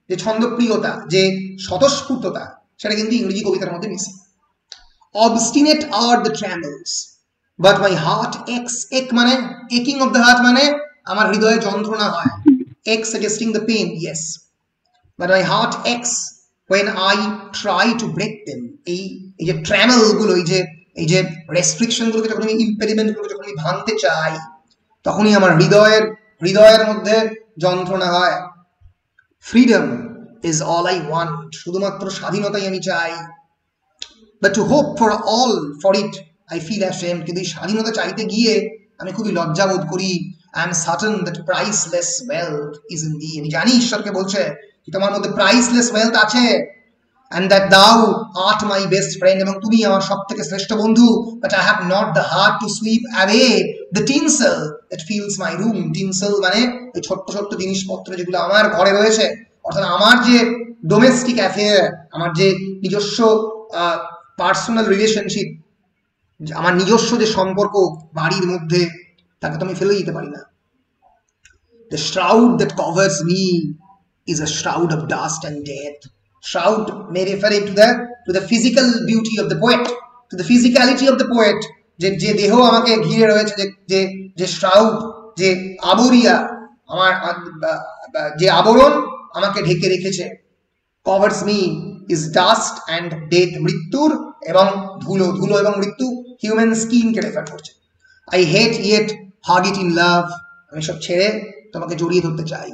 যে ছন্দপ্রিয়তা, যে স্বতঃস্ফূর্ততা, সেটা কিন্তু ইংরেজি কবিতার মধ্যে মিশে। Obstinate are the trammels, but my heart aches. Ache মানে aching of the heart, মানে আমার হৃদয়ে যন্ত্রণা হয়। Ache suggesting the pain, yes. But my heart aches when I try to break them. এই যে ট্র্যামেল গুলো, এই যে রেস্ট্রিকশন গুলোকে যখন আমি, ইম্পেডিমেন্ট গুলোকে যখন আমি ভাঙতে চাই, তখনই আমার হৃদয়ের মধ্যে যন্ত্রণা হয়। Freedom is all I want, শুধুমাত্র স্বাধীনতাই আমি চাই। But to hope for all for it I feel ashamed, কিন্তু এই স্বাধীনতা চাইতে গিয়ে আমি খুবই লজ্জা বোধ করি। I am certain that priceless wealth is in thee, আমি জানি ঈশ্বরকে বলছে যে তোমার মধ্যে priceless wealth আছে, and that thou art my best friend, এবং তুমি আমার সবথেকে শ্রেষ্ঠ বন্ধু। But I have not the heart to sweep away the tinsel that fills my room. Tinsel মানে এই ছোট্ট ছোট্ট জিনিসপত্র যেগুলো আমার ঘরে রয়েছে, অর্থাৎ আমার যে ডোমেস্টিক অ্যাফেয়ার, আমার যে নিজস্ব পার্সোনাল রিলেশনশিপ, আমার নিজস্ব যে সম্পর্ক বাড়ির মধ্যে, তাকে তো আমি ফেলে দিতে পারি না। The shroud that covers me is a shroud of dust and death. Shroud may refer to the to the physical beauty of the poet, to the physicality of the poet, যে দেহ আমাকে ঘিরে রয়েছে, যে শ্রাউপ, যে আবরিয়া, আমার যে আবরণ আমাকে ঢেকে রেখেছে, covers me is dust and death, মৃত্যুর এবং ধুলো এবং মৃত্যু হিউম্যান স্কিন কে রেফার করছে। I hate yet hug it in love, আমি সব ছেড়ে তোমাকে জড়িয়ে ধরতে চাই।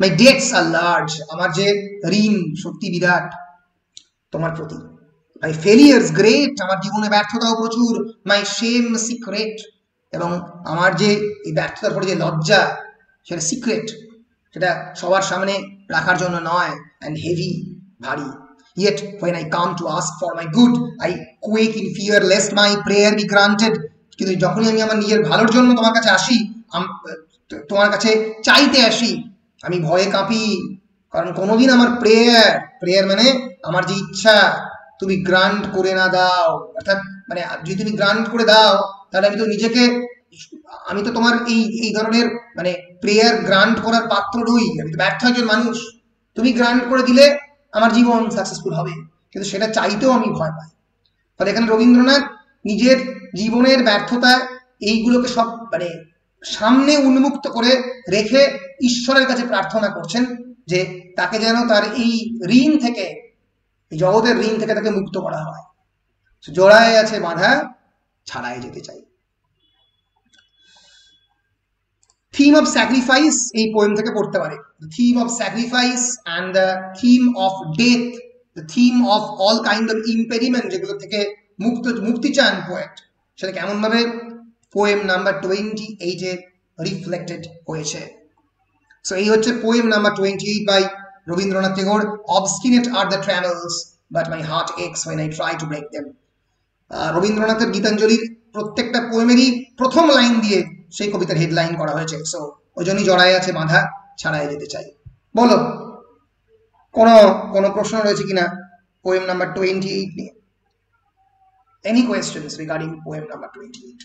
My debts are large, আমার যে ঋণ সত্যি বিরাট তোমার প্রতি। My failures great, আমার জীবনে ব্যর্থতাও প্রচুর। My shame secret, এবং আমার যে এই ব্যর্থতার পরে যে লজ্জা সেটা সিক্রেট, সেটা সবার সামনে রাখার জন্য নয়। And heavy, ভারী। Yet when I come to ask for my good, I quake in fear lest my prayer be granted, কিন্তু যখনই আমি আমার নিজের ভালোর জন্য তোমার কাছে আসি, তোমার কাছে চাইতে আসি, আমি ভয়ে কাঁপি, কারণ কোনোদিন আমার প্রেয়ার মানে আমার যে ইচ্ছা তুমি গ্রান্ট করে না দাও, অর্থাৎ মানে যদি তুমি গ্রান্ট করে দাও তাহলে আমি তো তোমার এই ধরনের মানে প্রেয়ার গ্রান্ট করার পাত্র নই, আমি তো ব্যর্থ একজন মানুষ। তুমি গ্রান্ট করে দিলে আমার জীবন সাকসেসফুল হবে, কিন্তু সেটা চাইতেও আমি ভয় পাই। ফলে এখানে রবীন্দ্রনাথ নিজের জীবনের ব্যর্থতা এইগুলোকে সব মানে সামনে উন্মুক্ত করে রেখে ঈশ্বরের কাছে প্রার্থনা করছেন যে তাকে যেন তার এই ঋণ থেকে, এই জগতের ঋণ থেকে তাকে মুক্ত করা হয়। জোড়ায় আছে বাঁধা, ছাড়াই যেতে চাই। থিম অফ স্যাক্রিফাইস এই পোয়েম থেকে পড়তে পারে। Theme of sacrifice and the theme of death, the theme of all kind of impediment, যেগুলো থেকে মুক্তি চান পোয়েট, সেটা কেমন ভাবে পোয়েম নাম্বার 28 রিফ্লেক্টেড হয়েছে। সো এই হচ্ছে poem number 28 by Rabindranath Tagore. Obstinate are the trammels, but my heart aches when I try to break them. রবীন্দ্রনাথের গীতাঞ্জলির প্রত্যেকটা পোয়েমেরই প্রথম লাইন দিয়ে সেই কবিতার হেডলাইন করা হয়েছে। সো ওই জন্যই জড়ায় আছে বাঁধা, ছাড়াই যেতে চাই। বলো কোনো প্রশ্ন রয়েছে কিনা পোয়েম নাম্বার 28 নিয়ে? Any questions regarding poem number 28?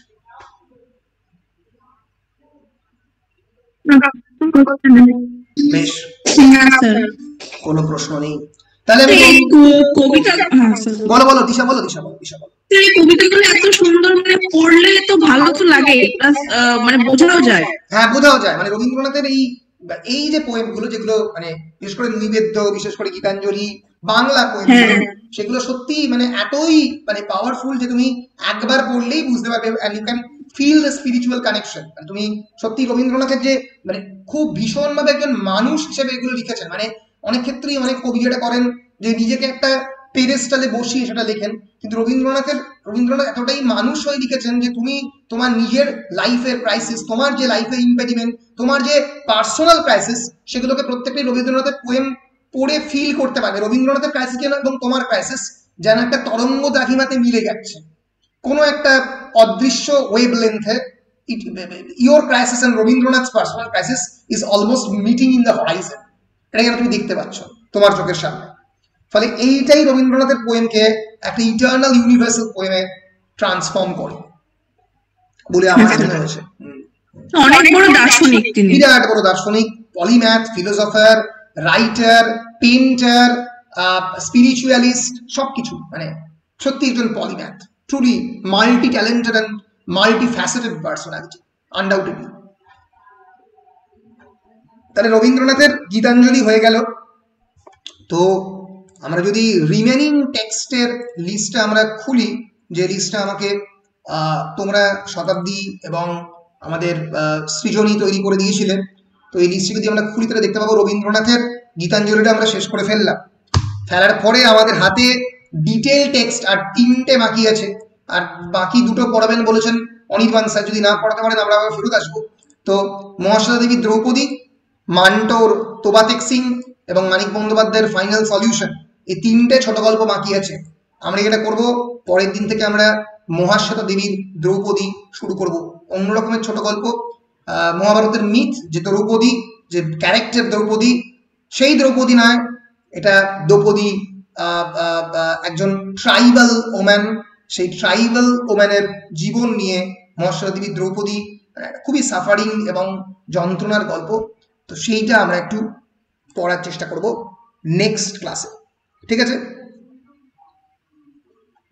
বেশ, কোনো প্রশ্ন নেই। তাহলে কবিতা বলো দিশা বলো। এই কবিতাগুলো এত সুন্দর, মানে পড়লে তো ভালো তো লাগে, মানে বোঝাও যায়। হ্যাঁ, বোঝাও যায়। মানে রবীন্দ্রনাথের এই যে পোয়েমগুলো, যেগুলো মানে বিশেষ করে নিবেদ্য, বিশেষ করে গীতাঞ্জলি, বাংলা পোয়েম, সেগুলো সত্যি মানে এতই মানে পাওয়ারফুল যে তুমি একবার পড়লেই বুঝতে পারবে, and you can feel the spiritual connection। মানে তুমি সত্যি রবীন্দ্রনাথের যে মানে খুব ভীষণ ভাবে একজন মানুষ হিসেবে এগুলো লিখেছেন। মানে অনেক ক্ষেত্রেই অনেক কবি যেটা করেন যে নিজেকে একটা পেডেস্টালে বসিয়ে সেটা লেখেন, কিন্তু রবীন্দ্রনাথ এতটাই মানুষ হয়ে লিখেছেন যে তুমি তোমার নিজের লাইফের ক্রাইসিস, তোমার যে লাইফের ইম্পেডিমেন্ট, তোমার যে পার্সোনাল ক্রাইসিস, সেগুলোকে প্রত্যেকটাই রবীন্দ্রনাথের পোয়েম পড়ে ফিল করতে পারবে। রবীন্দ্রনাথের ক্রাইসিস এবং তোমার ক্রাইসিস যেন একটা তরঙ্গ দ্রাঘিমাতে মিলে যাচ্ছে, কোনো একটা অদৃশ্য ওয়েভ লেন্থে। Your crisis and Rabindranath personal crisis is almost meeting in the horizon. এটা যেন তুমি দেখতে পাচ্ছ তোমার চোখের সামনে। ফলে এইটাই রবীন্দ্রনাথের পোয়েমকে একটা ইটার্নাল ইউনিভার্সাল পোয়েমে ট্রান্সফর্ম করে বলে আমার মনে হয়েছে। অনেক বড় দার্শনিক তিনি, বিরাট বড় দার্শনিক, polymath, philosopher, writer, painter, spiritualist, সবকিছু। মানে সত্যি একজন polymath, truly multi talented and multi faceted personality, undoubtedly. তাহলে রবীন্দ্রনাথের গীতাঞ্জলি হয়ে গেল। তো আমরা যদি রিমেনিং টেক্সটের লিস্টটা আমরা খুলি, যে লিস্টটা আমাকে তোমরা শতাব্দী এবং আমাদের সৃজনী তৈরি করে দিয়েছিলেন, তো এই লিস্টে যদি আমরা খুলি তাহলে দেখতে পাবো রবীন্দ্রনাথের গীতাঞ্জলিটা আমরা শেষ করে ফেলার পরে আমাদের হাতে ডিটেল টেক্সট আর 3টে বাকি আছে। আর বাকি 2টো পড়াবেন বলেছেন অনির্বাণ স্যার, যদি না পড়াতে পারেন আমরা আবার ফেরত আসবো। তো মহাশ্বেতা দেবী দ্রৌপদী, মান্টোর তোবাতেক সিং এবং মানিক বন্দ্যোপাধ্যায়ের ফাইনাল সলিউশন, এই 3টে ছোট গল্প বাকি আছে। আমরা এটা করব পরের দিন থেকে আমরা মহাশ্বেতা দেবীর দ্রৌপদী শুরু করব, অন্য রকমের ছোট গল্প। মহাভারতের মিথ, যে দ্রৌপদী, যে ক্যারেক্টার দ্রৌপদী, সেই দ্রৌপদী নয়, এটা দ্রৌপদী একজন ট্রাইবাল ওম্যান, সেই ট্রাইবাল ওম্যানের জীবন নিয়ে মহাশ্বেতা দেবী দ্রৌপদী, খুবই সাফারিং এবং যন্ত্রণার গল্প। তো সেইটা আমরা একটু পড়ার চেষ্টা করব নেক্সট ক্লাসে, ঠিক আছে?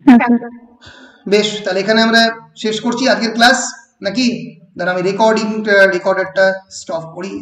হ্যাঁ স্যার। বেশ, তাহলে এখানে আমরা শেষ করছি আজকের ক্লাস নাকি? দাঁড়া আমি রেকর্ডারটা স্টপ করি।